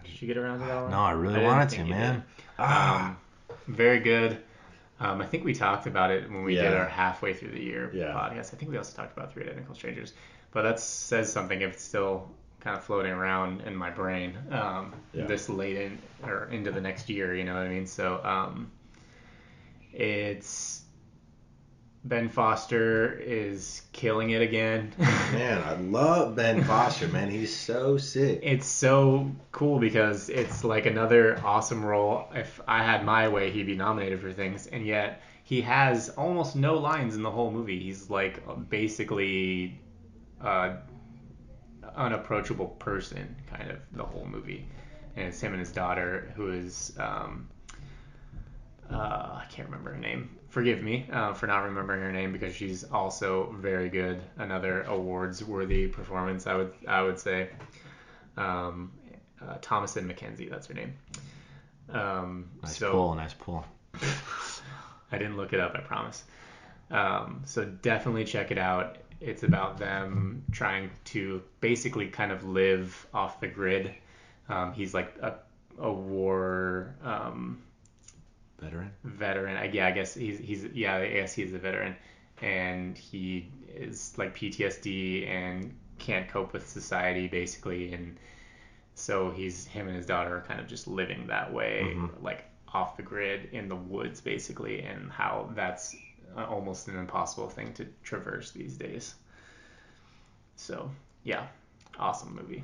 Did you get around to that one? No, I really wanted to, man. Very good. I think we talked about it when we did our halfway through the year podcast. I think we also talked about Three Identical Strangers. But that says something if it's still kind of floating around in my brain this late in or into the next year, you know what I mean? So it's Ben Foster is killing it again. Man, I love Ben Foster, man. He's so sick. It's so cool because it's like another awesome role. If I had my way, he'd be nominated for things, and yet he has almost no lines in the whole movie. He's like basically unapproachable person kind of the whole movie, and it's him and his daughter who is I can't remember her name. Forgive me for not remembering her name because she's also very good. Another awards-worthy performance, I would say. Thomasin McKenzie, that's her name. Nice pull. I didn't look it up, I promise. So definitely check it out. It's about them trying to basically kind of live off the grid. He's like a war veteran. I guess he's a veteran, and he is like PTSD and can't cope with society basically, and so him and his daughter are kind of just living that way, like off the grid in the woods basically, and how that's almost an impossible thing to traverse these days. So awesome movie.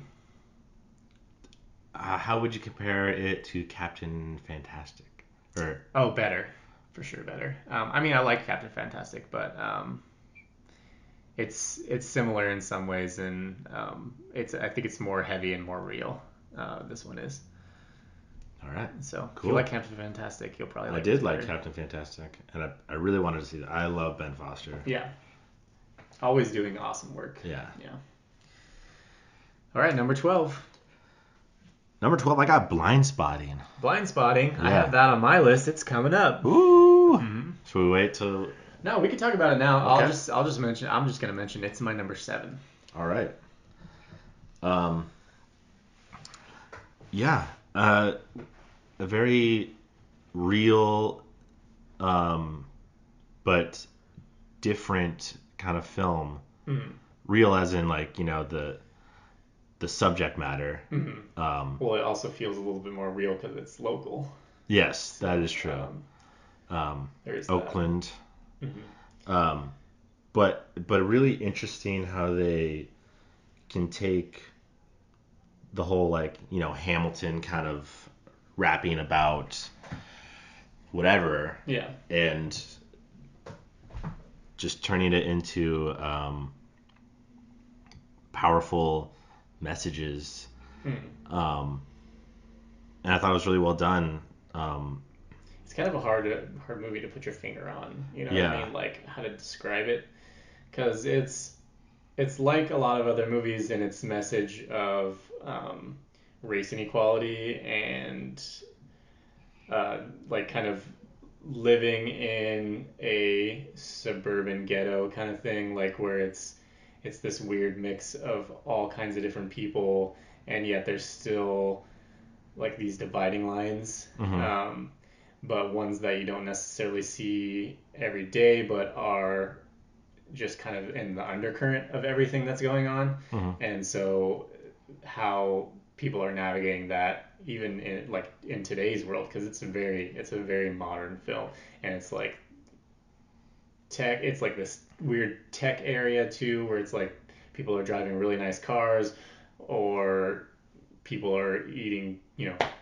How would you compare it to Captain Fantastic? Better. For sure, better. I mean, I like Captain Fantastic, but it's similar in some ways, and I think it's more heavy and more real. This one is. All right. So cool. If you like Captain Fantastic, you'll probably like it. I did like Captain Fantastic, and I really wanted to see that. I love Ben Foster. Yeah. Always doing awesome work. Yeah. All right, number 12. Number 12, I got Blind Spotting. Blind Spotting. Yeah. I have that on my list. It's coming up. Ooh. Mm-hmm. Should we wait till? No, we can talk about it now. Okay. I'll just mention. I'm just gonna mention it's my number 7. All right. A very real, but different kind of film. Mm-hmm. Real as in like the subject matter. Mm-hmm. Well, it also feels a little bit more real because it's local. Yes, that is true. There's Oakland. That. Mm-hmm. But really interesting how they can take the whole like Hamilton kind of rapping about whatever. Yeah. And just turning it into powerful messages. Mm. And I thought it was really well done. It's kind of a hard movie to put your finger on. You know what I mean? Like how to describe it, because it's like a lot of other movies in its message of race inequality and like kind of living in a suburban ghetto kind of thing, like where it's this weird mix of all kinds of different people, and yet there's still like these dividing lines, but ones that you don't necessarily see every day, but are just kind of in the undercurrent of everything that's going on. And so how people are navigating that even in today's world, because it's a very modern film, and it's like this weird tech area too, where it's like people are driving really nice cars, or people are eating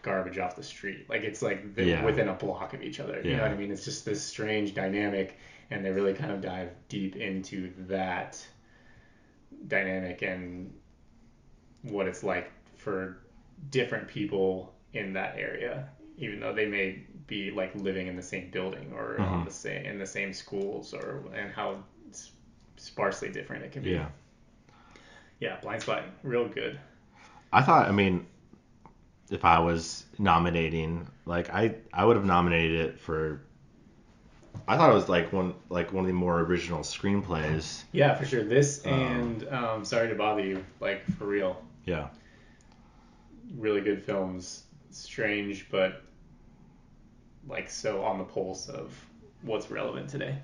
garbage off the street. Like it's like they're within a block of each other. You know what I mean? It's just this strange dynamic, and they really kind of dive deep into that dynamic and what it's like for different people in that area, even though they may be like living in the same building or in the same schools, and how sparsely different it can be. Yeah, Blind Spotting, real good. I thought, I mean, if I was nominating, like I would have nominated it for. I thought it was like one of the more original screenplays. Yeah, for sure. This and Sorry to Bother You, like for real. Yeah. Really good films. Strange, but like so on the pulse of what's relevant today.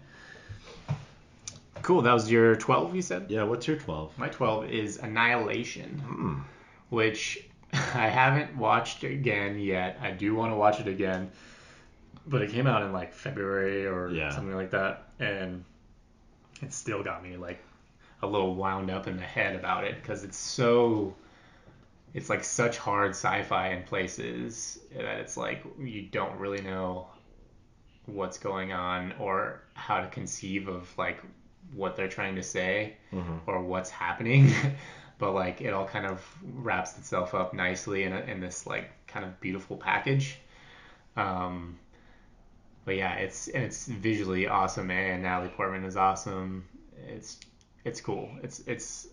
Cool. That was your 12, you said? Yeah. What's your 12? My 12 is Annihilation, which I haven't watched again yet. I do want to watch it again, but it came out in like February or something like that, and it still got me like a little wound up in the head about it, because it's like such hard sci-fi in places that it's like you don't really know what's going on or how to conceive of like what they're trying to say or what's happening. But like it all kind of wraps itself up nicely in this like kind of beautiful package. But yeah, it's visually awesome, and Natalie Portman is awesome. It's cool. It's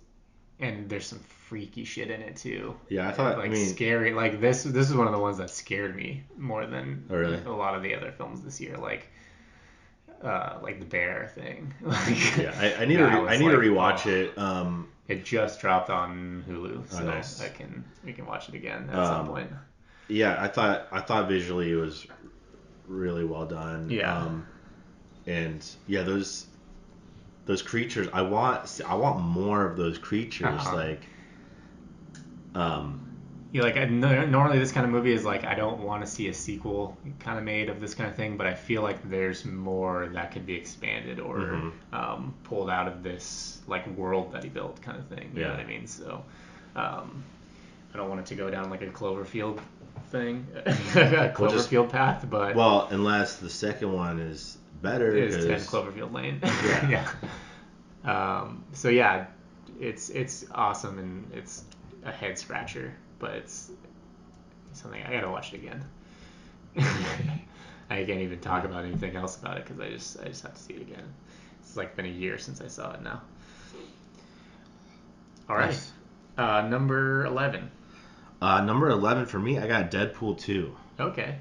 and there's some freaky shit in it too. Yeah, I thought, like scary. Like this is one of the ones that scared me more than a lot of the other films this year. Like the bear thing. I need to rewatch it. It just dropped on Hulu, so nice. we can watch it again at some point. Yeah, I thought visually it was really well done. Yeah. And yeah, those creatures. I want more of those creatures. Normally this kind of movie is like, I don't want to see a sequel kind of made of this kind of thing, but I feel like there's more that could be expanded or pulled out of this like world that he built kind of thing. You know what I mean? So I don't want it to go down like a Cloverfield thing, a Cloverfield path, but unless the second one is better, is 10 Cloverfield Lane. So yeah, it's awesome, and it's a head scratcher, but it's something I gotta watch it again. I can't even talk about anything else about it because I just have to see it again. It's like been a year since I saw it now. All right, nice. Number 11. Number 11 for me, I got Deadpool 2. Okay,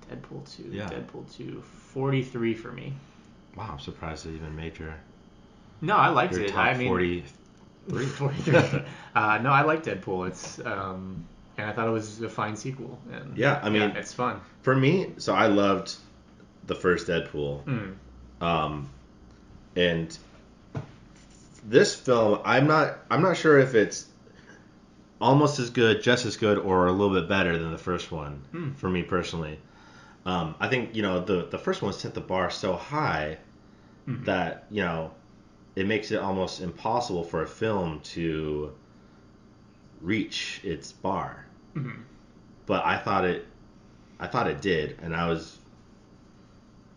Deadpool 2. Yeah. Deadpool 2. 43 for me. Wow, I'm surprised it even made your. No, I liked your it. Top 43. 43. No, I like Deadpool. It's and I thought it was a fine sequel. And yeah, I mean, it's fun. For me, so I loved the first Deadpool. And this film, I'm not sure if it's almost as good, just as good, or a little bit better than the first one for me personally. I think the first one set the bar so high that it makes it almost impossible for a film to reach its bar. But I thought it did, and I was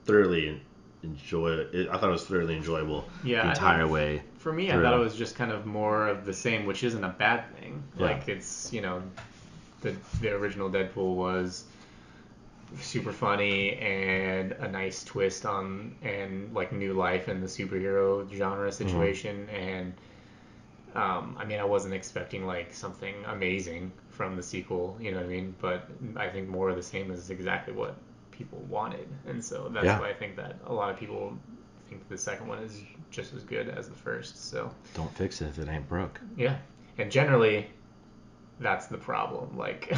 thoroughly enjoyable the entire way. For me, I thought it was just kind of more of the same, which isn't a bad thing. Yeah. Like, it's, the original Deadpool was super funny and a nice twist on, and, like, new life in the superhero genre situation. And, I mean, I wasn't expecting, like, something amazing from the sequel, you know what I mean? But I think more of the same is exactly what people wanted. And so that's why I think that a lot of people think the second one is just as good as the first. So don't fix it if it ain't broke. Yeah, and generally that's the problem. Like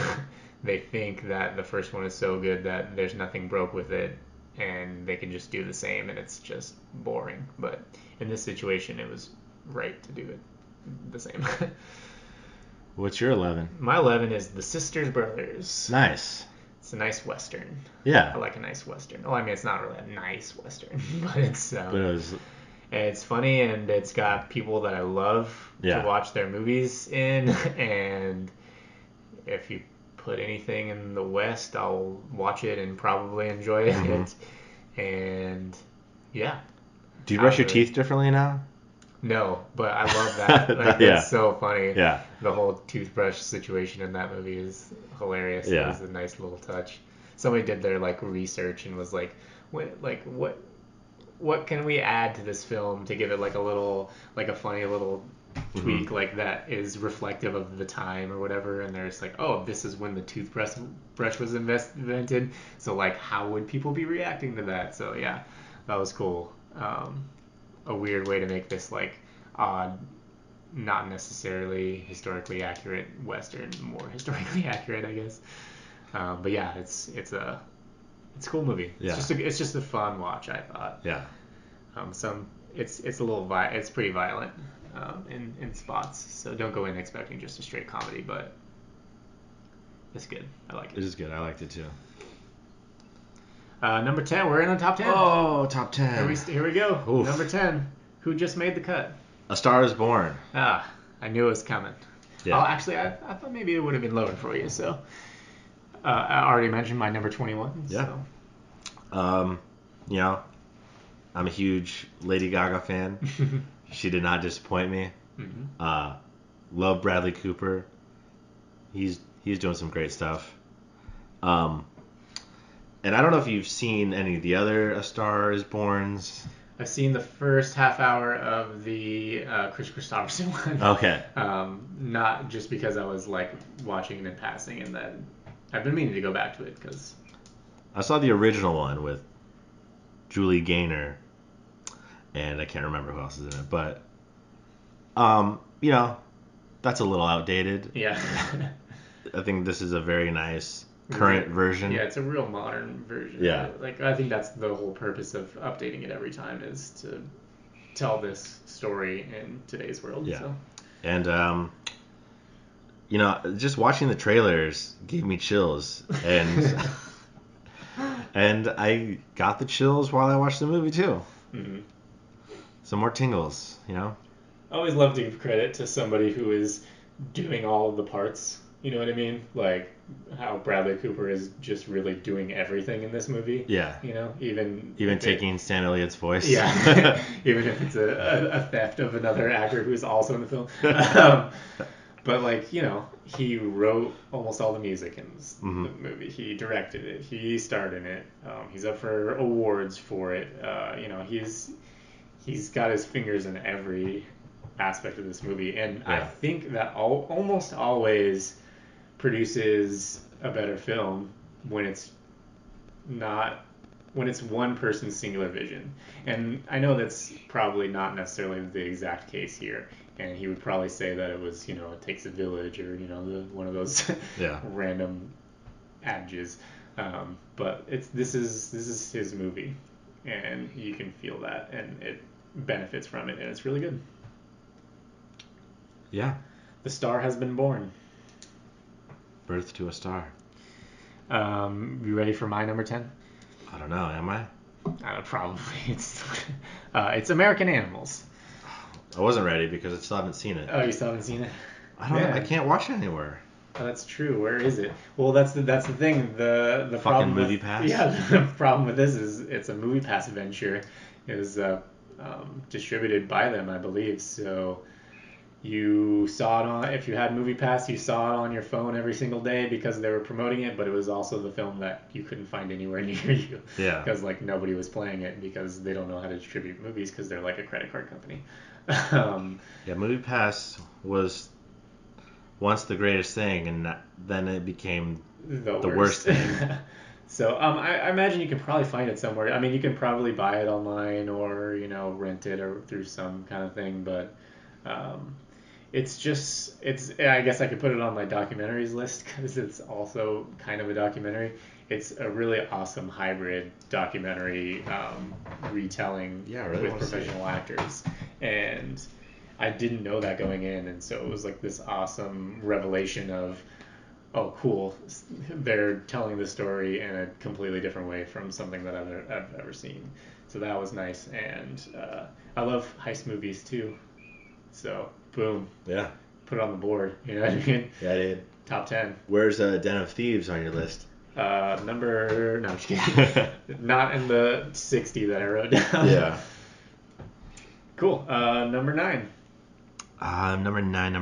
they think that the first one is so good that there's nothing broke with it and they can just do the same and it's just boring. But in this situation, it was right to do it the same. What's your 11? My 11 is The Sisters Brothers. Nice. It's a nice Western. Yeah. I like a nice Western. Oh, I mean, it's not really a nice Western, but it's... but it was... It's funny, and it's got people that I love to watch their movies in, and if you put anything in the West, I'll watch it and probably enjoy it. And, yeah. Do you brush your teeth differently now? No, but I love that. Like, it's so funny. Yeah. The whole toothbrush situation in that movie is hilarious. Yeah. It was a nice little touch. Somebody did their like research and was like, what can we add to this film to give it like a little, like a funny little tweak like that is reflective of the time or whatever. And they're just like, oh, this is when the toothbrush was invented. So like, how would people be reacting to that? So yeah, that was cool. A weird way to make this like odd, not necessarily historically accurate Western more historically accurate, I guess. But yeah, it's a cool movie. Yeah. It's just a fun watch, I thought. Yeah. It's a little it's pretty violent in spots, so don't go in expecting just a straight comedy, but it's good. I like it. It is good. I liked it too. Number 10, we're in the top 10. Oh, top 10. Here we go. Oof. Number 10. Who just made the cut? A Star is Born. I knew it was coming. Yeah. Oh, actually, I thought maybe it would have been lower for you. So, I already mentioned my number 21. Yeah. So. I'm a huge Lady Gaga fan. She did not disappoint me. Mm-hmm. Love Bradley Cooper. He's doing some great stuff. And I don't know if you've seen any of the other A Star is Borns. I've seen the first half hour of the Chris Christopherson one. Okay. Not just because I was like watching it in passing, and then I've been meaning to go back to it because I saw the original one with Julie Gaynor, and I can't remember who else is in it, but that's a little outdated. Yeah. I think this is a very nice current version. Yeah, it's a real modern version. Yeah. Like, I think that's the whole purpose of updating it every time is to tell this story in today's world. Yeah. So. And, just watching the trailers gave me chills. And and I got the chills while I watched the movie, too. Mm-hmm. Some more tingles, I always love to give credit to somebody who is doing all of the parts. You know what I mean? Like how Bradley Cooper is just really doing everything in this movie. Yeah. Even taking Sam Elliott's voice. Yeah. Even if it's a theft of another actor who's also in the film. But he wrote almost all the music in the movie. He directed it. He starred in it. He's up for awards for it. He's got his fingers in every aspect of this movie, and I think that almost always produces a better film when it's one person's singular vision. And I know that's probably not necessarily the exact case here, and he would probably say that it was it takes a village, or one of those random adages, but this is his movie, and you can feel that, and it benefits from it, and it's really good. Yeah. The star has been born. Birth to a Star. You ready for my number 10? I don't know. Am I? Probably. It's American Animals. I wasn't ready because I still haven't seen it. Oh, you still haven't seen it? I don't know. I can't watch it anywhere. Oh, that's true. Where is it? Well, that's the thing. The fucking problem Movie with, Pass. Yeah, the problem with this is it's a Movie Pass venture. It was distributed by them, I believe. So you saw it on, if you had Movie Pass, you saw it on your phone every single day because they were promoting it, but it was also the film that you couldn't find anywhere near you. Yeah. Because like nobody was playing it because they don't know how to distribute movies because they're like a credit card company. Yeah, Movie Pass was once the greatest thing, and then it became the worst thing. So I imagine you can probably find it somewhere. I mean, you can probably buy it online or, you know, rent it or through some kind of thing, but I guess I could put it on my documentaries list because it's also kind of a documentary. It's a really awesome hybrid documentary retelling with professional actors. And I didn't know that going in, and so it was like this awesome revelation of, oh, cool, they're telling the story in a completely different way from something that I've ever seen. So that was nice, and I love heist movies too. So boom, yeah, put it on the board. You know what I mean? Yeah, I did. Top 10. Where's Den of Thieves on your list? No, I'm just kidding. Not in the 60 that I wrote down. Yeah. Cool. Number 9. Number nine.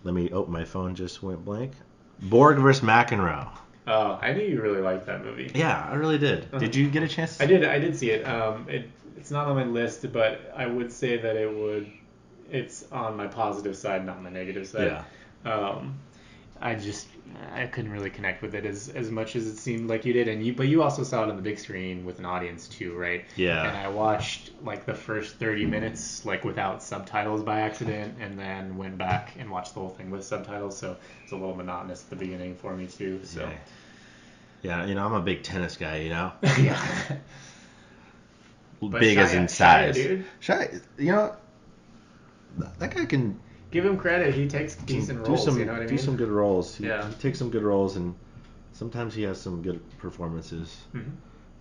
Let me open my phone. Just went blank. Borg vs. McEnroe. Oh, I knew you really liked that movie. Yeah, I really did. Uh-huh. Did you get a chance? I did see it. It's not on my list, but I would say that it's on my positive side, not my negative side. Yeah. I couldn't really connect with it as much as it seemed like you did, but you also saw it on the big screen with an audience too, right? Yeah. And I watched like the first 30 minutes like without subtitles by accident, and then went back and watched the whole thing with subtitles. So it's a little monotonous at the beginning for me too. So. Yeah, you know, I'm a big tennis guy, you know. Yeah. Big as in size. Shia, dude. Shia, you know, that guy can. Give him credit. He takes decent roles. You know what I mean? Do some good roles. He Yeah. takes some good roles, and sometimes he has some good performances. Mm-hmm.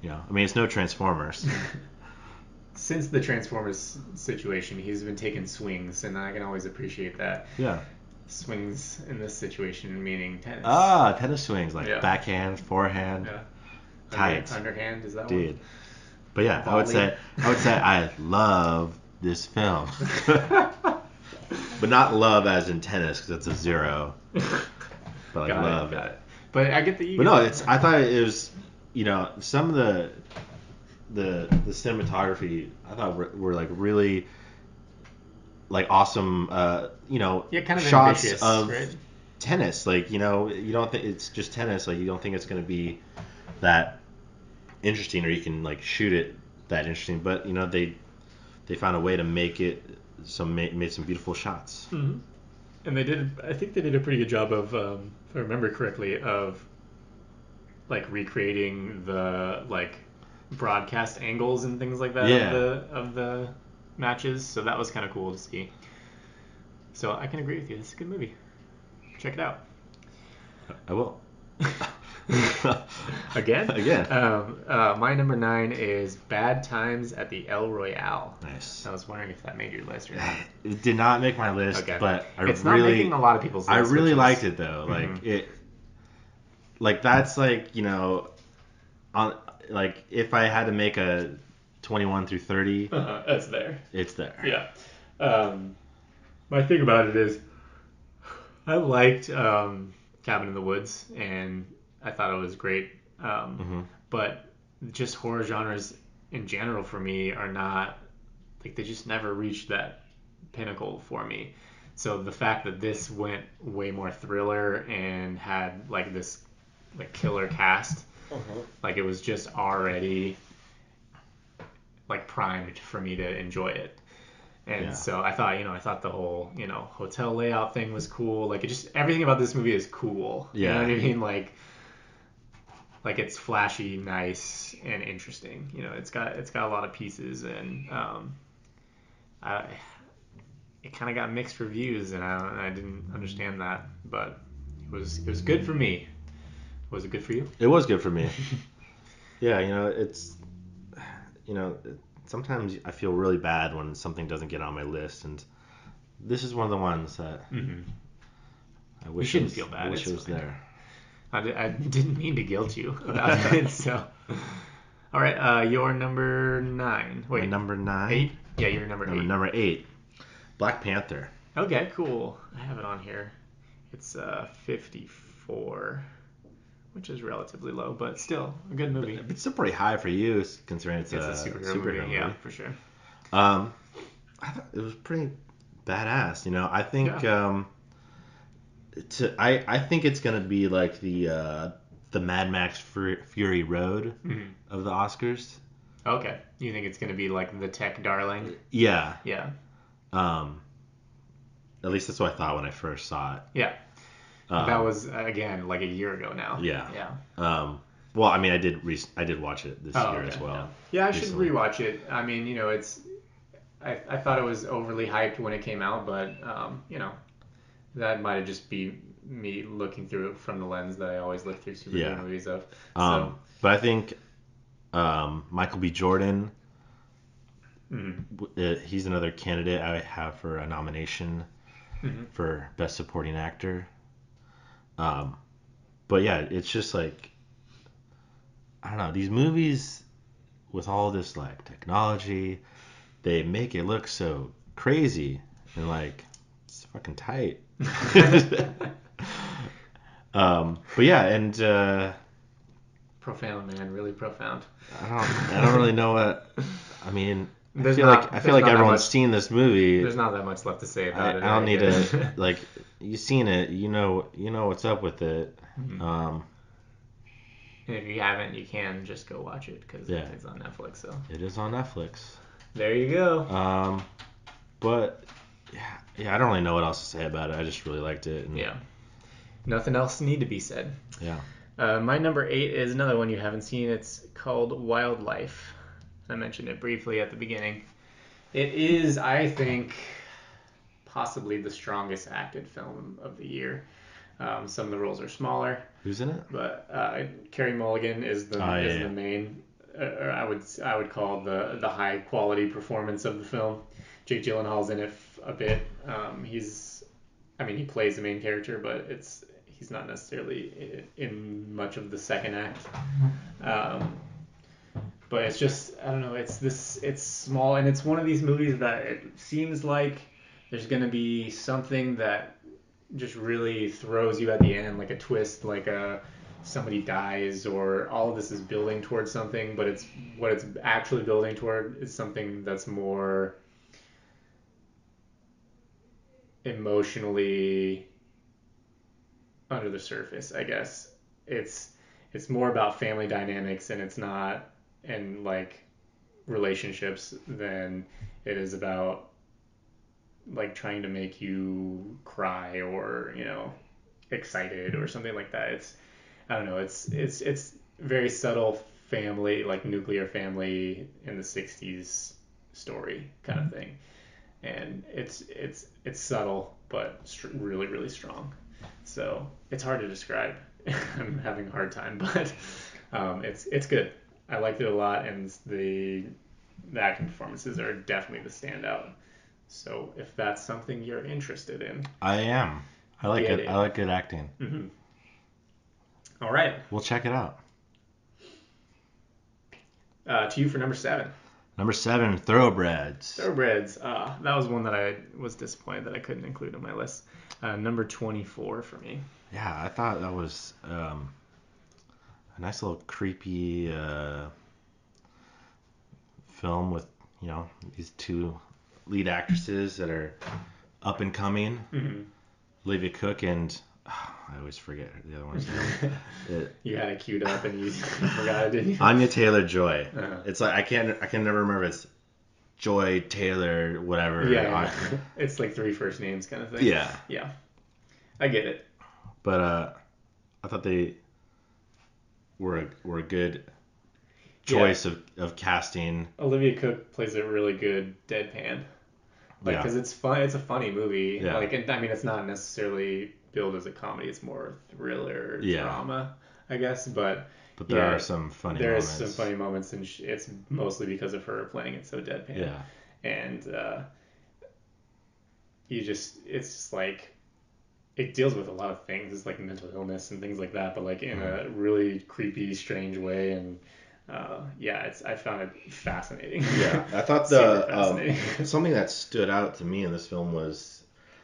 Yeah. I mean, it's no Transformers. Since the Transformers situation, he's been taking swings, and I can always appreciate that. Yeah. Swings in this situation, meaning tennis. Tennis swings, like backhand, forehand. Yeah. Tight. Underhand, is that Dude. one? But yeah, Volley. I would say I love this film. But not love as in tennis, because that's a 0. But like love. Got it. But I get the. But no, I thought it was, you know, some of the cinematography I thought were like really like awesome. You know, kind of shots of right? tennis. Like, you know, you don't think it's just tennis. Like, you don't think it's gonna be that interesting, or you can like shoot it that interesting. But you know, they found a way to make it. Made some beautiful shots. Mm-hmm. And I think they did a pretty good job of, if I remember correctly, of like recreating the like broadcast angles and things like that of the matches. So that was kind of cool to see. So I can agree with you. It's a good movie. Check it out. I will. Again? My number 9 is Bad Times at the El Royale. Nice. I was wondering if that made your list or not. It did not make my list, okay. But it's not making a lot of people's lists. I really liked it though. Like it, like that's like, you know, on like if I had to make a 21 through 30, it's there. It's there. Yeah. My thing about it is, I liked Cabin in the Woods, and I thought it was great. But just horror genres in general for me are not, like, they just never reached that pinnacle for me. So the fact that this went way more thriller and had like this like killer cast, like it was just already like primed for me to enjoy it. And so I thought the whole, you know, hotel layout thing was cool. Like, it just, everything about this movie is cool. Yeah. You know what I mean? Like it's flashy, nice, and interesting. You know, it's got a lot of pieces, and it kind of got mixed reviews, and I didn't understand that, but it was good for me. Was it good for you? It was good for me. Yeah, you know, it's, you know, sometimes I feel really bad when something doesn't get on my list, and this is one of the ones that I wish you shouldn't feel bad. I wish it was there. I didn't mean to guilt you about it, so All right, your number 9. Wait, My number 9. 8? Yeah, you're number 8. Number 8. Black Panther. Okay, cool. I have it on here. It's 54, which is relatively low, but still a good movie. It's still pretty high for you, considering it's a superhero movie. Yeah, for sure. I thought it was pretty badass. I think I think it's gonna be like the Mad Max Fury Road of the Oscars. Okay, you think it's gonna be like the tech darling? Yeah. Yeah. At least that's what I thought when I first saw it. Yeah. That was again like a year ago now. Yeah. Yeah. Well, I mean, I did watch it this year as well. Yeah, I should rewatch it. I mean, it's. I thought it was overly hyped when it came out, but that might have just be me looking through it from the lens that I always look through superhero movies of. So. But I think Michael B. Jordan, he's another candidate I have for a nomination for Best Supporting Actor. But yeah, it's just like, I don't know, these movies with all this like technology, they make it look so crazy and like it's fucking tight. But yeah, and profound, man, really profound. I don't really know what. I mean, I feel like everyone's seen this movie. There's not that much left to say about it. I don't need to like. You've seen it. You know what's up with it. And if you haven't, you can just go watch it because it's on Netflix. So it is on Netflix. There you go. But yeah, I don't really know what else to say about it. I just really liked it. And, yeah. Nothing else need to be said. Yeah. My number 8 is another one you haven't seen. It's called Wildlife. I mentioned it briefly at the beginning. It is, I think, possibly the strongest acted film of the year. Some of the roles are smaller. Who's in it? But Carey Mulligan is the the main. I would call the high quality performance of the film. Jake Gyllenhaal's in it a bit. He plays the main character, but he's not necessarily in much of the second act. But it's just, I don't know, it's small, and it's one of these movies that it seems like there's going to be something that just really throws you at the end, like a twist, like somebody dies, or all of this is building towards something, but what it's actually building toward is something that's more emotionally under the surface, I guess. It's more about family dynamics, and it's not, and like relationships, than it is about like trying to make you cry or excited or something like that. I don't know. It's very subtle family, like nuclear family in the 60s story kind of thing, and it's subtle but really, really strong. So it's hard to describe. I'm having a hard time, but it's good. I liked it a lot, and the acting performances are definitely the standout. So if that's something you're interested in, I am. I like it. I like good acting. Mm-hmm. All right. We'll check it out. To you for number 7. Number 7, Thoroughbreds. Thoroughbreds. That was one that I was disappointed that I couldn't include on my list. Number 24 for me. Yeah, I thought that was a nice little creepy film with, these two lead actresses that are up and coming. Mm-hmm. Olivia Cook and I always forget the other one's name. You had it queued up and you forgot it, didn't you? Anya Taylor-Joy. Uh-huh. It's like I can never remember if it's Joy Taylor whatever. Yeah. It's like 3 first names kind of thing. Yeah. Yeah. I get it. But I thought they were a good choice of casting. Olivia Cook plays a really good deadpan. Because it's fun. It's a funny movie. Yeah. It's not necessarily billed as a comedy. It's more thriller, drama, I guess. But there are some funny moments. There are some funny moments, and it's mostly because of her playing it so deadpan. Yeah. And it's just like, it deals with a lot of things. It's like mental illness and things like that, but like in a really creepy, strange way. And I found it fascinating. Yeah, I thought Super fascinating. something that stood out to me in this film was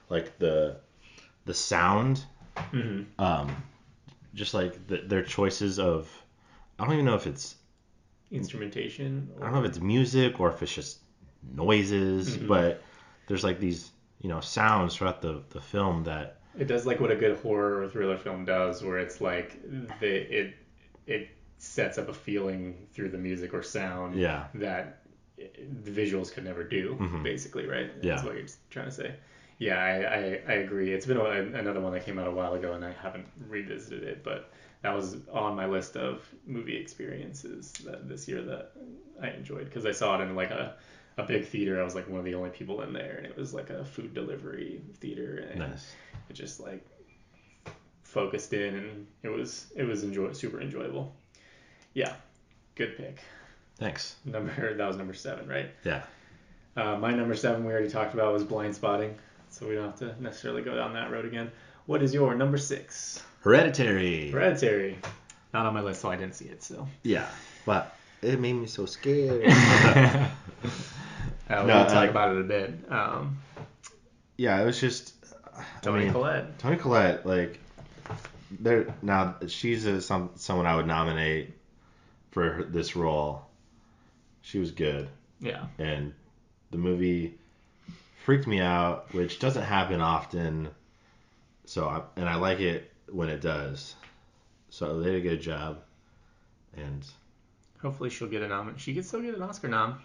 like the sound, just like their choices of, I don't even know if it's instrumentation. I don't know if it's music or if it's just noises, but there's like these sounds throughout the film that it does like what a good horror or thriller film does, where it's like it sets up a feeling through the music or sound that the visuals could never do, basically, right? Yeah. That's what you're trying to say. Yeah, I agree. It's been another one that came out a while ago, and I haven't revisited it, but that was on my list of movie experiences this year that I enjoyed, because I saw it in like a big theater. I was like one of the only people in there, and it was like a food delivery theater, and nice. it just like focused in, and it was super enjoyable. Yeah, good pick. Thanks. That was number 7, right? Yeah. My number 7 we already talked about was Blind Spotting, so we don't have to necessarily go down that road again. What is your number 6? Hereditary. Not on my list, so I didn't see it. So. Yeah, but it made me so scared. We'll talk about it a bit. Yeah, it was just Toni Collette. Toni Collette, like, now she's someone I would nominate for this role. She was good. Yeah. And the movie freaked me out, which doesn't happen often. I like it when it does. So they did a good job. And hopefully she'll get a nom. She could still get an Oscar nom.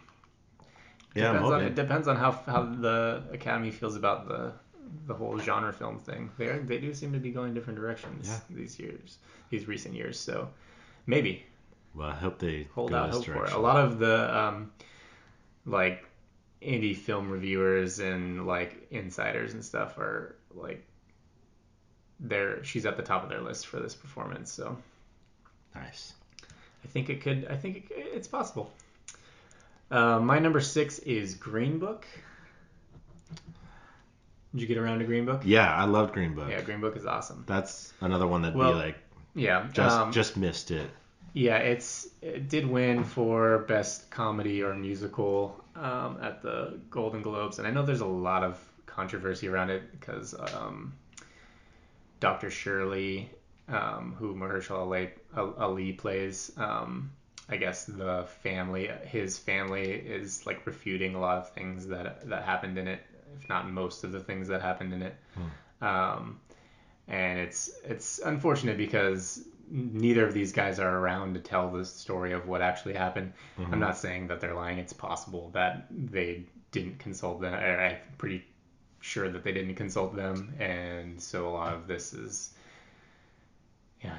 It depends on how the Academy feels about the whole genre film thing. They do seem to be going different directions these recent years. So maybe. Well, I hope they hold out hope for it. A lot of the like indie film reviewers and like insiders and stuff are like she's at the top of their list for this performance. So nice. I think it's possible. My number 6 is Green Book. Did you get around to Green Book? Yeah, I loved Green Book. Yeah, Green Book is awesome. That's another one that'd be like, just missed it. Yeah, it did win for Best Comedy or Musical at the Golden Globes, and I know there's a lot of controversy around it because Dr. Shirley, who Mahershala Ali plays, I guess his family is like refuting a lot of things that happened in it, if not most of the things that happened in it. And it's unfortunate because neither of these guys are around to tell the story of what actually happened. I'm not saying that they're lying. It's possible that they didn't consult them. I'm pretty sure that they didn't consult them, and so a lot of this is,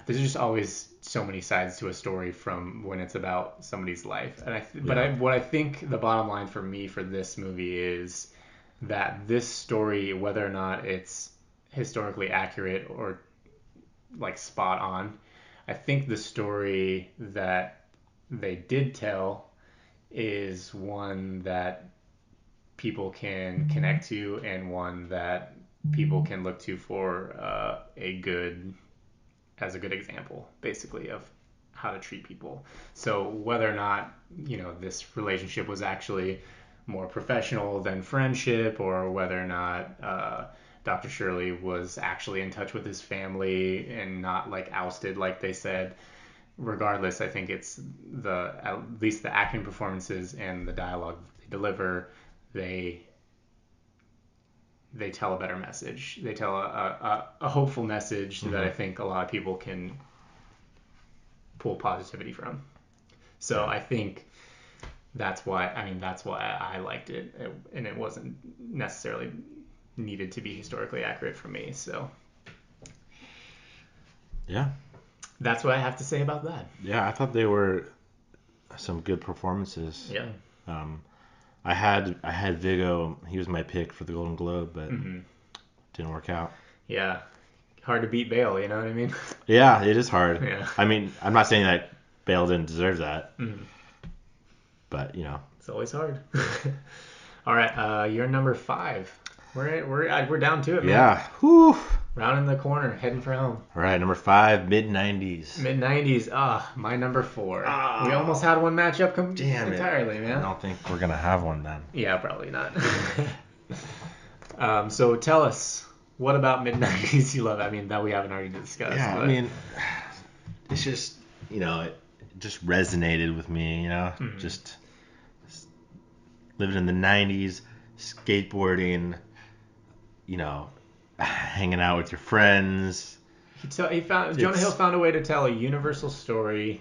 there's just always so many sides to a story from when it's about somebody's life. And what I think the bottom line for me for this movie is that this story, whether or not it's historically accurate or like spot on, I think the story that they did tell is one that people can connect to, and one that people can look to for as a good example, basically, of how to treat people. So whether or not this relationship was actually more professional than friendship, or whether or not Dr. Shirley was actually in touch with his family and not like ousted like they said, regardless, I think it's at least the acting performances and the dialogue they deliver, they tell a better message. They tell a hopeful message that I think a lot of people can pull positivity from. So I think that's why I liked it, and it wasn't necessarily needed to be historically accurate for me. So yeah, that's what I have to say about that. Yeah, I thought they were some good performances. Yeah. I had Viggo. He was my pick for the Golden Globe, but didn't work out. Yeah, hard to beat Bale. You know what I mean? Yeah, it is hard. Yeah. I mean, I'm not saying that Bale didn't deserve that, but it's always hard. All right, you're number 5. We're down to it, man. Yeah. Whew. Rounding the corner, heading for home. All right, number 5, mid-90s. Mid-90s. My number 4. We almost had one matchup entirely, man. I don't think we're going to have one then. Yeah, probably not. So tell us, what about mid-90s you love? I mean, that we haven't already discussed. Yeah, but... I mean, it's just, it just resonated with me, just living in the 90s, skateboarding, hanging out with your friends. Jonah Hill found a way to tell a universal story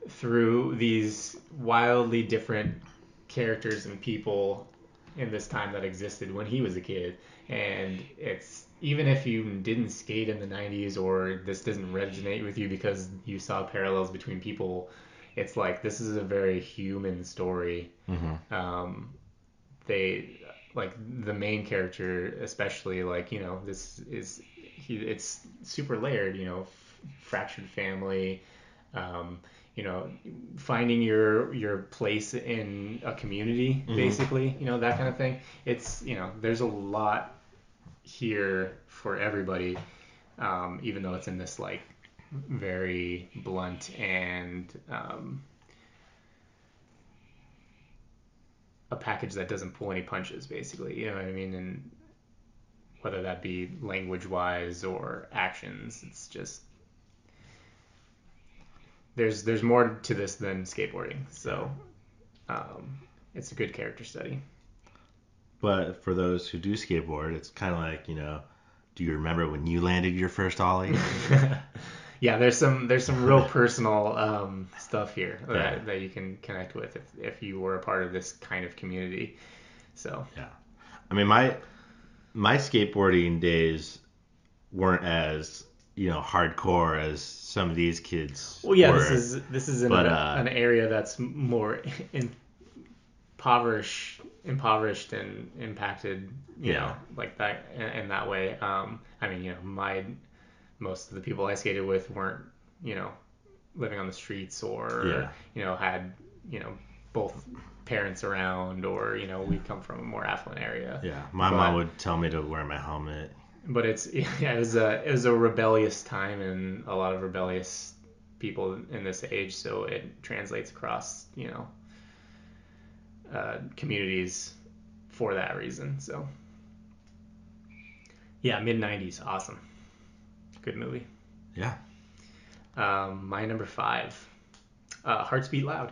through these wildly different characters and people in this time that existed when he was a kid. And it's, even if you didn't skate in the 90s or this doesn't resonate with you because you saw parallels between people, it's like, this is a very human story. Mm-hmm. They, like, the main character especially, like, it's super layered, fractured family, finding your place in a community, Mm-hmm. basically, that kind of thing. It's, there's a lot here for everybody, even though it's in this, like, very blunt and a package that doesn't pull any punches, basically, you know what I mean? And whether that be language-wise or actions, it's just, there's more to this than skateboarding, so it's a good character study. But for those who do skateboard, it's kind of like, do you remember when you landed your first ollie? Yeah, there's some real personal stuff here that you can connect with if you were a part of this kind of community. So yeah, I mean, my skateboarding days weren't as hardcore as some of these kids. Well, yeah, were. This is in an area that's more impoverished and impacted, like that in that way. I mean, most of the people I skated with weren't, living on the streets or had both parents around, or we come from a more affluent area. Yeah, my mom would tell me to wear my helmet. But it was a rebellious time and a lot of rebellious people in this age, so it translates across communities for that reason. So yeah, mid-90s, awesome, good movie. Yeah. My number 5, Hearts Beat Loud,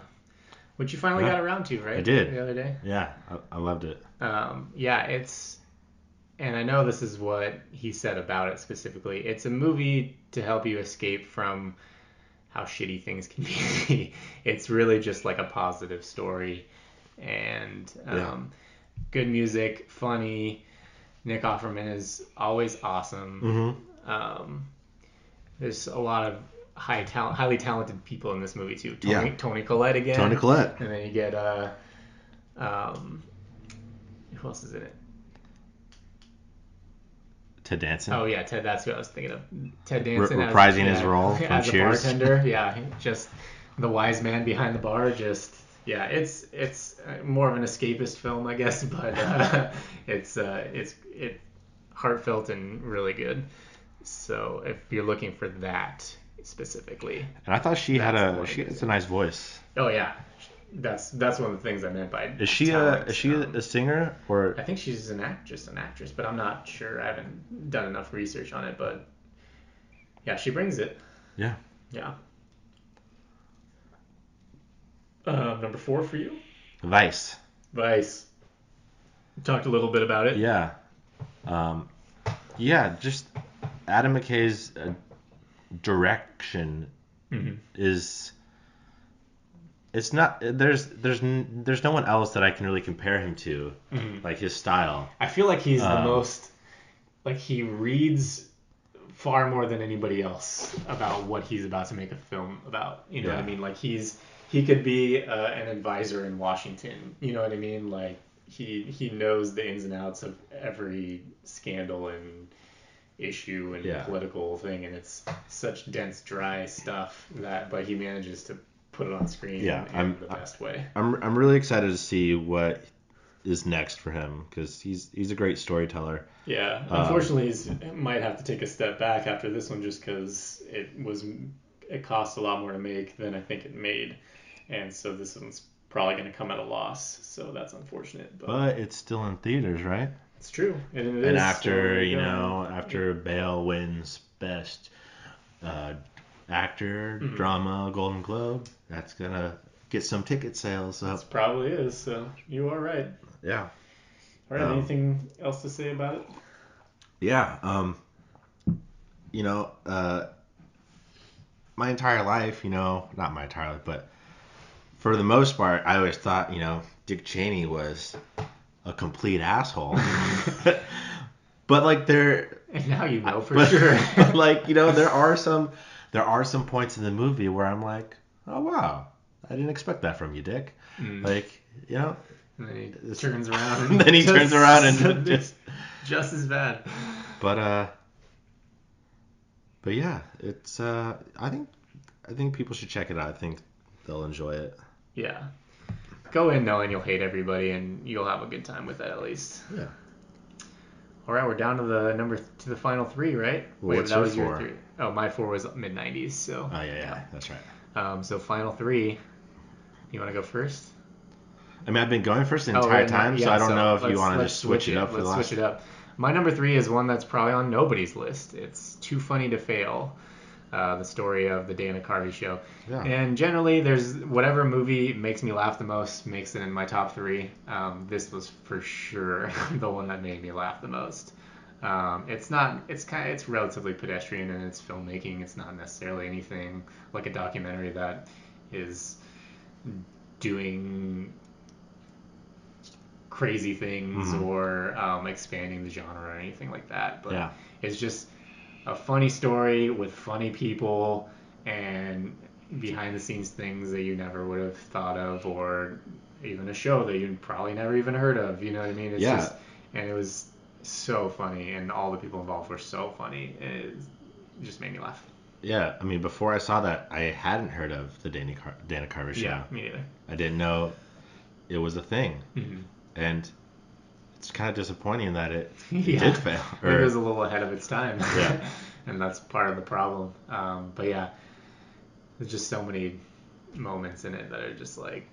which you finally got around to, right? I did. The other day. Yeah, I loved it. It's, and I know this is what he said about it specifically. It's a movie to help you escape from how shitty things can be. It's really just like a positive story, and good music, funny. Nick Offerman is always awesome. Mm-hmm. There's a lot of highly talented people in this movie too. Toni Collette again. Toni Collette. And then you get who else is in it? Ted Danson. Oh yeah, Ted. That's who I was thinking of. Ted Danson reprising his role from as Cheers. a bartender. Yeah, just the wise man behind the bar. Just it's more of an escapist film, I guess, but it's heartfelt and really good. So if you're looking for that specifically, and I thought she has a nice voice. Oh yeah, that's one of the things I meant by. Is she a singer, or? I think she's an actress, but I'm not sure. I haven't done enough research on it, but yeah, she brings it. Yeah. Yeah. Number 4 for you? Vice. We talked a little bit about it. Yeah. Just Adam McKay's direction is. It's not. There's no one else that I can really compare him to, like his style. I feel like he's the most. Like, he reads far more than anybody else about what he's about to make a film about. You know what I mean? Like, he could be an advisor in Washington. You know what I mean? Like, he knows the ins and outs of every scandal and issue and political thing, and it's such dense, dry stuff but he manages to put it on screen in the best way. I'm really excited to see what is next for him because he's a great storyteller. Yeah, unfortunately, he might have to take a step back after this one just because it cost a lot more to make than I think it made, and so this one's probably going to come at a loss. So that's unfortunate. But it's still in theaters, right? It's true, and it and is. after after Bale wins Best Actor, Drama, Golden Globe, that's gonna get some ticket sales up. It probably is. So you are right. Yeah. All right. Anything else to say about it? Yeah. My entire life, not my entire life, but for the most part, I always thought, Dick Cheney was a complete asshole. But like and now you know for sure. Like, there are some points in the movie where I'm like, oh wow, I didn't expect that from you, Dick. Like, And then he turns around. And then he turns around and just as bad. But yeah, it's I think people should check it out. I think they'll enjoy it. Yeah. Go in knowing you'll hate everybody and you'll have a good time with it at least. Yeah. All right, we're down to the final three, right? Well, what's your four? Your three. Oh, my four was mid-90s, so. Oh yeah, that's right. So final three. You want to go first? I mean, I've been going first the entire time, so I don't know if you want to just switch it up for the last. Let's switch it up. My number three is one that's probably on nobody's list. It's Too Funny to Fail. The story of the Dana Carvey show. Yeah. And generally, there's whatever movie makes me laugh the most makes it in my top three. This was for sure the one that made me laugh the most. It's relatively pedestrian in its filmmaking. It's not necessarily anything like a documentary that is doing crazy things or expanding the genre or anything like that. But it's just a funny story with funny people and behind the scenes things that you never would have thought of, or even a show that you probably never even heard of. You know what I mean? And it was so funny, and all the people involved were so funny. It just made me laugh. Yeah, I mean, before I saw that, I hadn't heard of the Dana Carvey show. Yeah, me neither. I didn't know it was a thing. And it's kind of disappointing that it did fail. It was a little ahead of its time. Yeah. And that's part of the problem. But yeah, there's just so many moments in it that are just like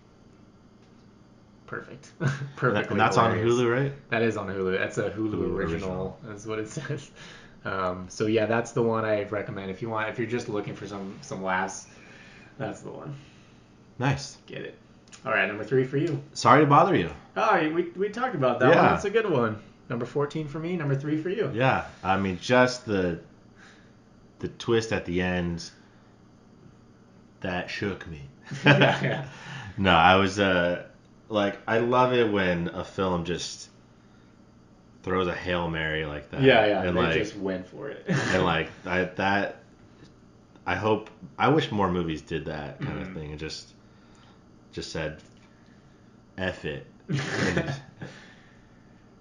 perfect. Perfectly. And that's hilarious. on Hulu, right? That is on Hulu. That's a Hulu original. That's what it says. So yeah, that's the one I recommend if you're just looking for some laughs. That's the one. Nice. Get it. All right, number 3 for you. Sorry to bother you. Oh, we talked about that one. That's a good one. Number 14 for me. Number 3 for you. Yeah, I mean, just the twist at the end that shook me. Yeah. No, I was I love it when a film just throws a Hail Mary like that. Yeah, and they just went for it. And I wish more movies did that kind of thing and just said F it.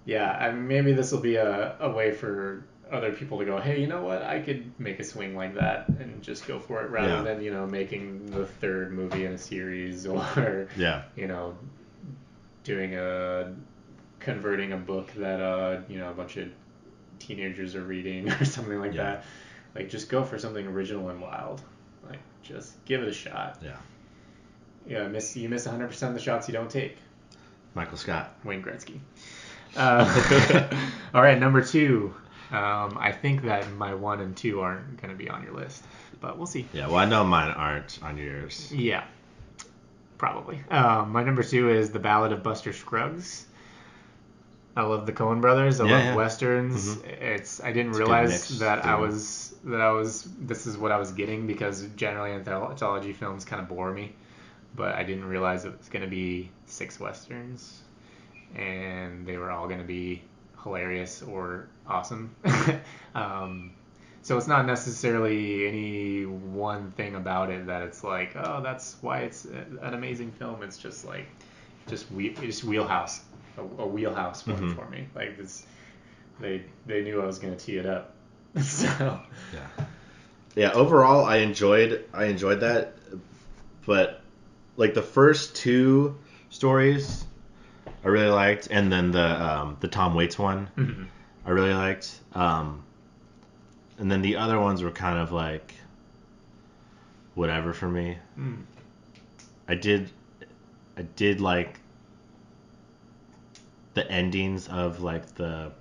Yeah, I mean, maybe this will be a way for other people to go, hey, you know what? I could make a swing like that and just go for it rather than, making the third movie in a series or, converting a book that, a bunch of teenagers are reading or something like that. Like, just go for something original and wild. Like, just give it a shot. Yeah. Yeah, you miss 100% of the shots you don't take. Michael Scott. Wayne Gretzky. All right, number 2. I think that my 1 and 2 aren't going to be on your list, but we'll see. Yeah, well, I know mine aren't on yours. Yeah, probably. My number 2 is The Ballad of Buster Scruggs. I love the Coen brothers. I love westerns. Mm-hmm. I didn't realize that this is what I was getting because generally anthology films kind of bore me, but I didn't realize it was going to be 6 westerns, and they were all going to be hilarious or awesome. So it's not necessarily any one thing about it that it's like, oh, that's why it's an amazing film. It's just like, just wheelhouse, a wheelhouse one for me. Like this, they knew I was gonna tee it up. So yeah. Overall, I enjoyed that, but like the first 2 stories I really liked, and then the Tom Waits one Mm-hmm. I really liked. And then the other ones were kind of like whatever for me. Mm. I did like the endings of like the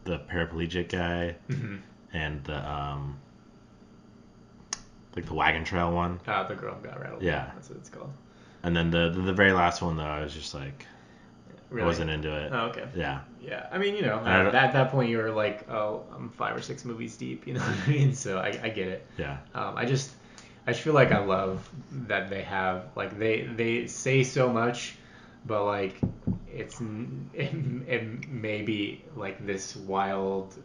paraplegic guy Mm-hmm. and the like the wagon trail one. The girl who got rattled. Yeah. That's what it's called. And then the very last one though, I was just like, Really? I wasn't into it. Oh, okay. Yeah. Yeah. I mean, at that point you were like, oh, I'm 5 or 6 movies deep. You know what I mean? So I get it. Yeah. I just feel like I love that they have like they say so much, but like it may be like this wild,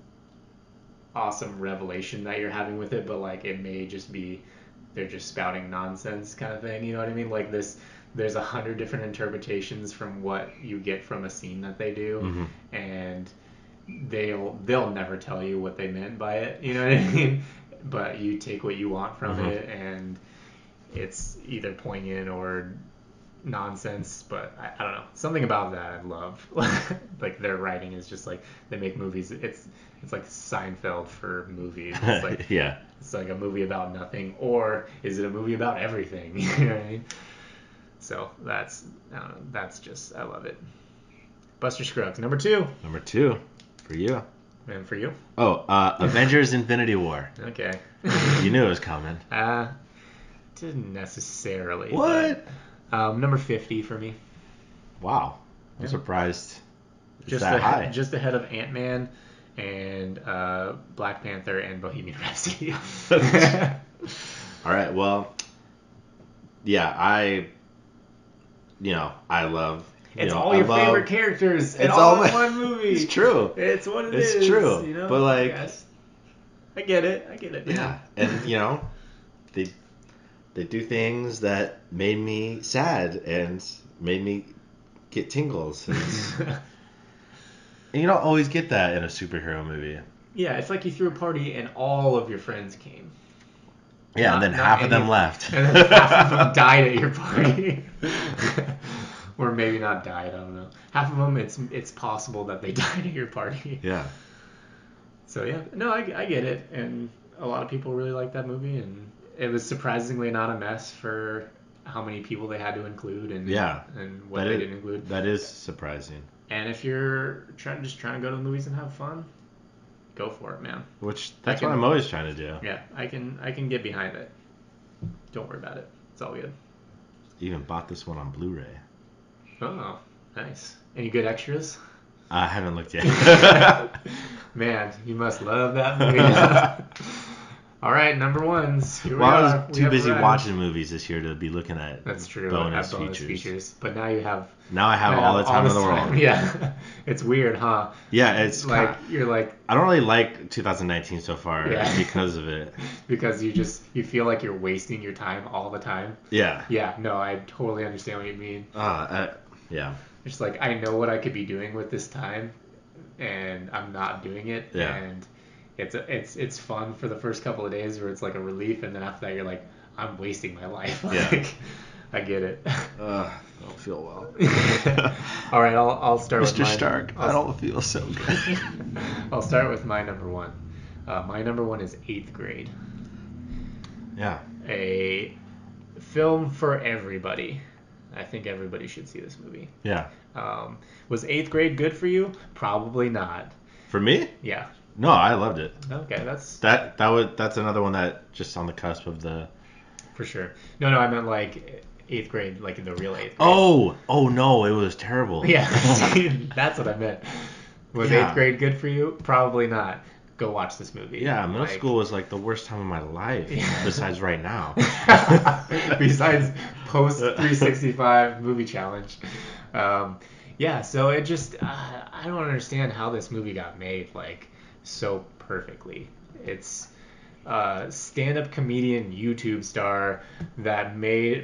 awesome revelation that you're having with it, but like it may just be they're just spouting nonsense kind of thing. You know what I mean? Like there's 100 different interpretations from what you get from a scene that they do, Mm-hmm. and they'll never tell you what they meant by it. You know what I mean? But you take what you want from Mm-hmm. it, and it's either poignant or nonsense. But I don't know, something about that I love. Like their writing is just like they make movies. It's like Seinfeld for movies. It's like Yeah. it's like a movie about nothing, or is it a movie about everything? You know what I mean? So that's I don't know. That's just I love it. Buster Scruggs, number 2. Number 2 for you. And for you? Oh, Avengers: Infinity War. Okay. You knew it was coming. Didn't necessarily. What? But, number 50 for me. Wow. I'm Yeah. surprised it's Just that high. Just ahead of Ant-Man and Black Panther and Bohemian Rhapsody. All right. Well, yeah, I love. It's all your favorite characters. It's all in one movie. It's true. It's what it is. It's true. You know? But like, I get it. yeah, and they do things that made me sad and made me get tingles. And you don't always get that in a superhero movie. Yeah, it's like you threw a party and all of your friends came. Yeah, and then half of them left. And then half of them died at your party. Or maybe not died, I don't know. Half of them, it's possible that they died at your party. Yeah. So yeah, no, I get it. And a lot of people really like that movie, and it was surprisingly not a mess for how many people they had to include and what they didn't include. That is surprising. And if you're trying to go to the movies and have fun, go for it, man. That's what I'm always trying to do. Yeah, I can get behind it. Don't worry about it. It's all good. Even bought this one on Blu-ray. Oh, nice. Any good extras? I haven't looked yet. Man, you must love that movie. All right, number 1s. Here well, we I are. was too busy watching movies this year to be looking at That's true. bonus features. But now you have. Now I have all the time in the world. Yeah, it's weird, huh? Yeah, it's like you're like. I don't really like 2019 so far because of it. Because you feel like you're wasting your time all the time. Yeah. Yeah. No, I totally understand what you mean. Yeah. It's like I know what I could be doing with this time, and I'm not doing it. Yeah. And it's fun for the first couple of days where it's like a relief, and then after that you're like, I'm wasting my life. Yeah. I get it. I don't feel well. All right, I'll start with Mr. Stark. I don't feel so good. I'll start with my number 1. My number 1 is 8th Grade. Yeah. A film for everybody. I think everybody should see this movie. Yeah. Was 8th Grade good for you? Probably not. For me? Yeah. No, I loved it. Okay, that's another one that just on the cusp of the. For sure. No, I meant like 8th grade, like in the real 8th grade. Oh no, it was terrible. Yeah, that's what I meant. Was 8th grade good for you? Probably not. Go watch this movie. Yeah, middle school was like the worst time of my life. Besides right now. Besides post 365 movie challenge. Yeah, so it just I don't understand how this movie got made like so perfectly. It's a stand-up comedian YouTube star that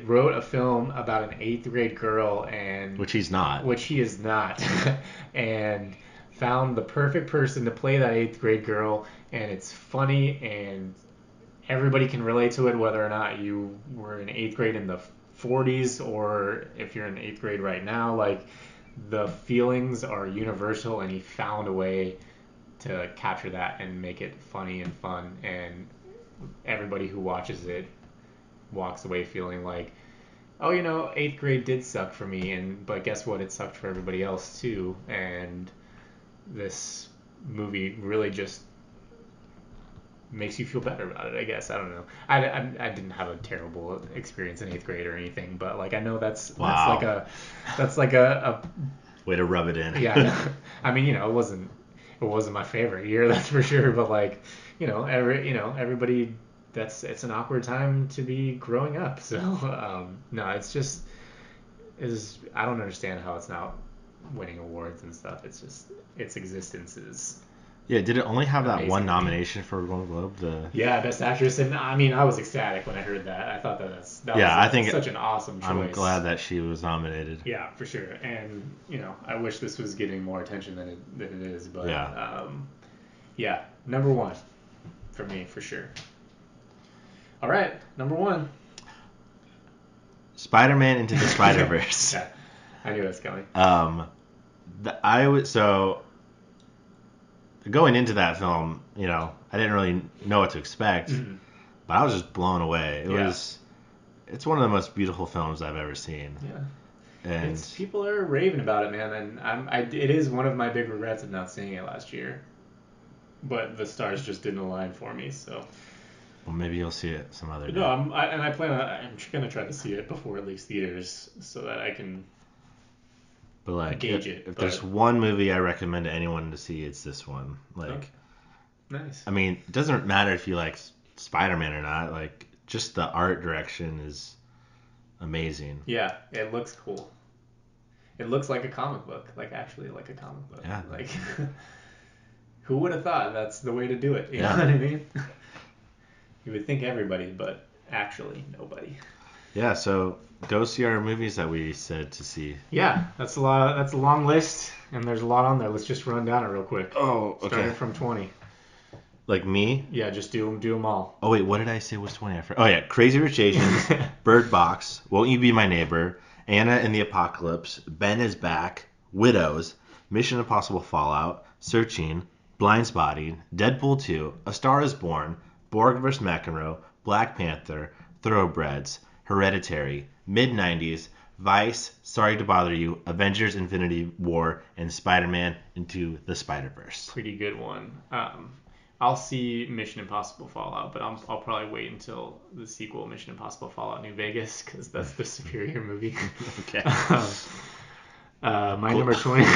wrote a film about an 8th grade girl and which he is not and found the perfect person to play that 8th grade girl, and it's funny and everybody can relate to it whether or not you were in 8th grade in the 40s or if you're in 8th grade right now. Like the feelings are universal, and he found a way to capture that and make it funny and fun, and everybody who watches it walks away feeling like, oh, you know, 8th grade did suck for me, but guess what? It sucked for everybody else too, and this movie really just makes you feel better about it, I guess. I don't know. I didn't have a terrible experience in 8th grade or anything, but like I know that's like a way to rub it in. Yeah. I mean, you know, it wasn't my favorite year, that's for sure, but like, you know, everybody, it's an awkward time to be growing up. So no, I don't understand how it's not winning awards and stuff. It's just its existence is. Yeah, did it only have that amazing one nomination for a Golden Globe? Yeah, Best Actress, and I mean, I was ecstatic when I heard that. I thought I think such an awesome choice. I'm glad that she was nominated. Yeah, for sure. And you know, I wish this was getting more attention than it is. But yeah, number one for me for sure. All right, number one. Spider-Man Into the Spider-Verse. Yeah, I knew it was coming. Going into that film, you know, I didn't really know what to expect, but I was just blown away. It's one of the most beautiful films I've ever seen. Yeah. And people are raving about it, man, and it is one of my big regrets of not seeing it last year. But the stars just didn't align for me, so. Well, maybe you'll see it some other day. No, I'm gonna try to see it before it leaves theaters so that I can. But like, gauge if there's one movie I recommend to anyone to see, it's this one. Like, okay. Nice. I mean, it doesn't matter if you like Spider-Man or not. Like, just the art direction is amazing. Yeah, it looks cool. It looks like a comic book, like actually like a comic book. Yeah. Like, who would have thought that's the way to do it? You Yeah. know what I mean? You would think everybody, but actually nobody. Yeah, so go see our movies that we said to see. Yeah, that's a lot. That's a long list, and there's a lot on there. Let's just run down it real quick. Oh, okay. Starting from 20. Like me? Yeah, just do them all. Oh wait, what did I say was 20? Oh yeah, Crazy Rich Asians, Bird Box, Won't You Be My Neighbor, Anna and the Apocalypse, Ben is Back, Widows, Mission Impossible Fallout, Searching, Blindspotting, Deadpool 2, A Star Is Born, Borg vs. McEnroe, Black Panther, Thoroughbreds, Hereditary, Mid-90s, Vice, Sorry to Bother You, Avengers Infinity War, and Spider-Man Into the Spider-Verse. Pretty good one. I'll see Mission Impossible Fallout, but I'll probably wait until the sequel, Mission Impossible Fallout New Vegas, because that's the superior movie. Okay. My number 20.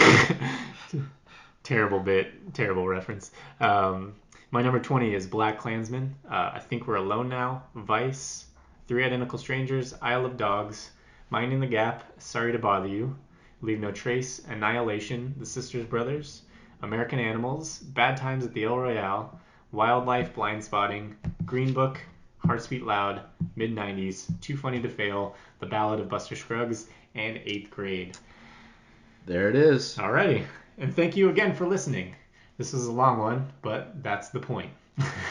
Terrible reference. My number 20 is Black Klansman. I Think We're Alone Now, Vice, Three Identical Strangers, Isle of Dogs, Minding the Gap, Sorry to Bother You, Leave No Trace, Annihilation, The Sisters Brothers, American Animals, Bad Times at the El Royale, Wildlife, Blindspotting, Green Book, Hearts Beat Loud, Mid-90s, Too Funny to Fail, The Ballad of Buster Scruggs, and 8th Grade. There it is. Alrighty, and thank you again for listening. This was a long one, but that's the point.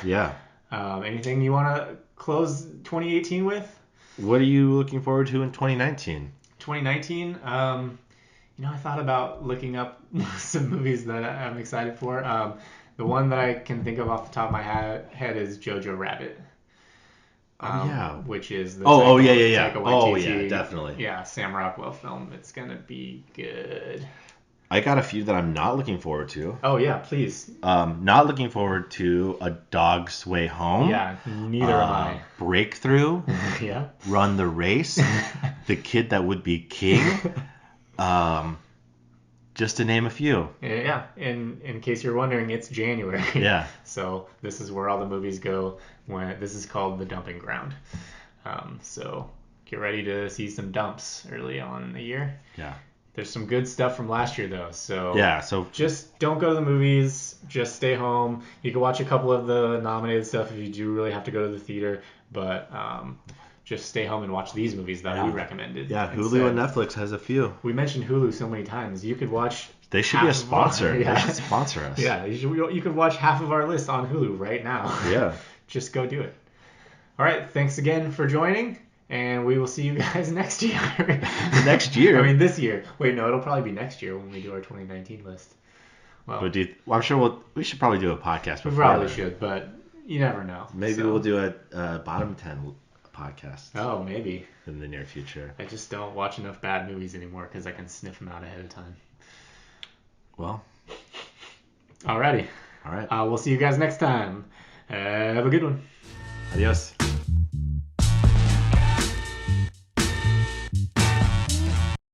Yeah. Anything you want to close 2018 with? What are you looking forward to in 2019? 2019? I thought about looking up some movies that I'm excited for. The one that I can think of off the top of my head is Jojo Rabbit. Which is the Taika Waititi, oh yeah, definitely. Yeah, Sam Rockwell film. It's gonna be good. I got a few that I'm not looking forward to. Oh yeah, please. Not looking forward to A Dog's Way Home. Yeah, neither am I. Breakthrough. Yeah. Run the Race. The Kid That Would Be King. Just to name a few. Yeah, in case you're wondering, it's January. Yeah. So this is where all the movies go. This is called the dumping ground. So get ready to see some dumps early on in the year. Yeah. There's some good stuff from last year though. So yeah. So just don't go to the movies. Just stay home. You can watch a couple of the nominated stuff if you do really have to go to the theater, but just stay home and watch these movies that we recommended. Yeah, Hulu and Netflix has a few. We mentioned Hulu so many times. You could watch. They should be a sponsor. They should sponsor us. Yeah, you could watch half of our list on Hulu right now. Yeah. Just go do it. All right, thanks again for joining, And we will see you guys next year. Next year? I mean, this year. Wait, no, it'll probably be next year when we do our 2019 list. Well, I'm sure we should probably do a podcast before. We probably should, but you never know. Maybe we'll do a bottom 10 podcast. Oh, maybe. In the near future. I just don't watch enough bad movies anymore because I can sniff them out ahead of time. Well. Alrighty. All right. We'll see you guys next time. Have a good one. Adios.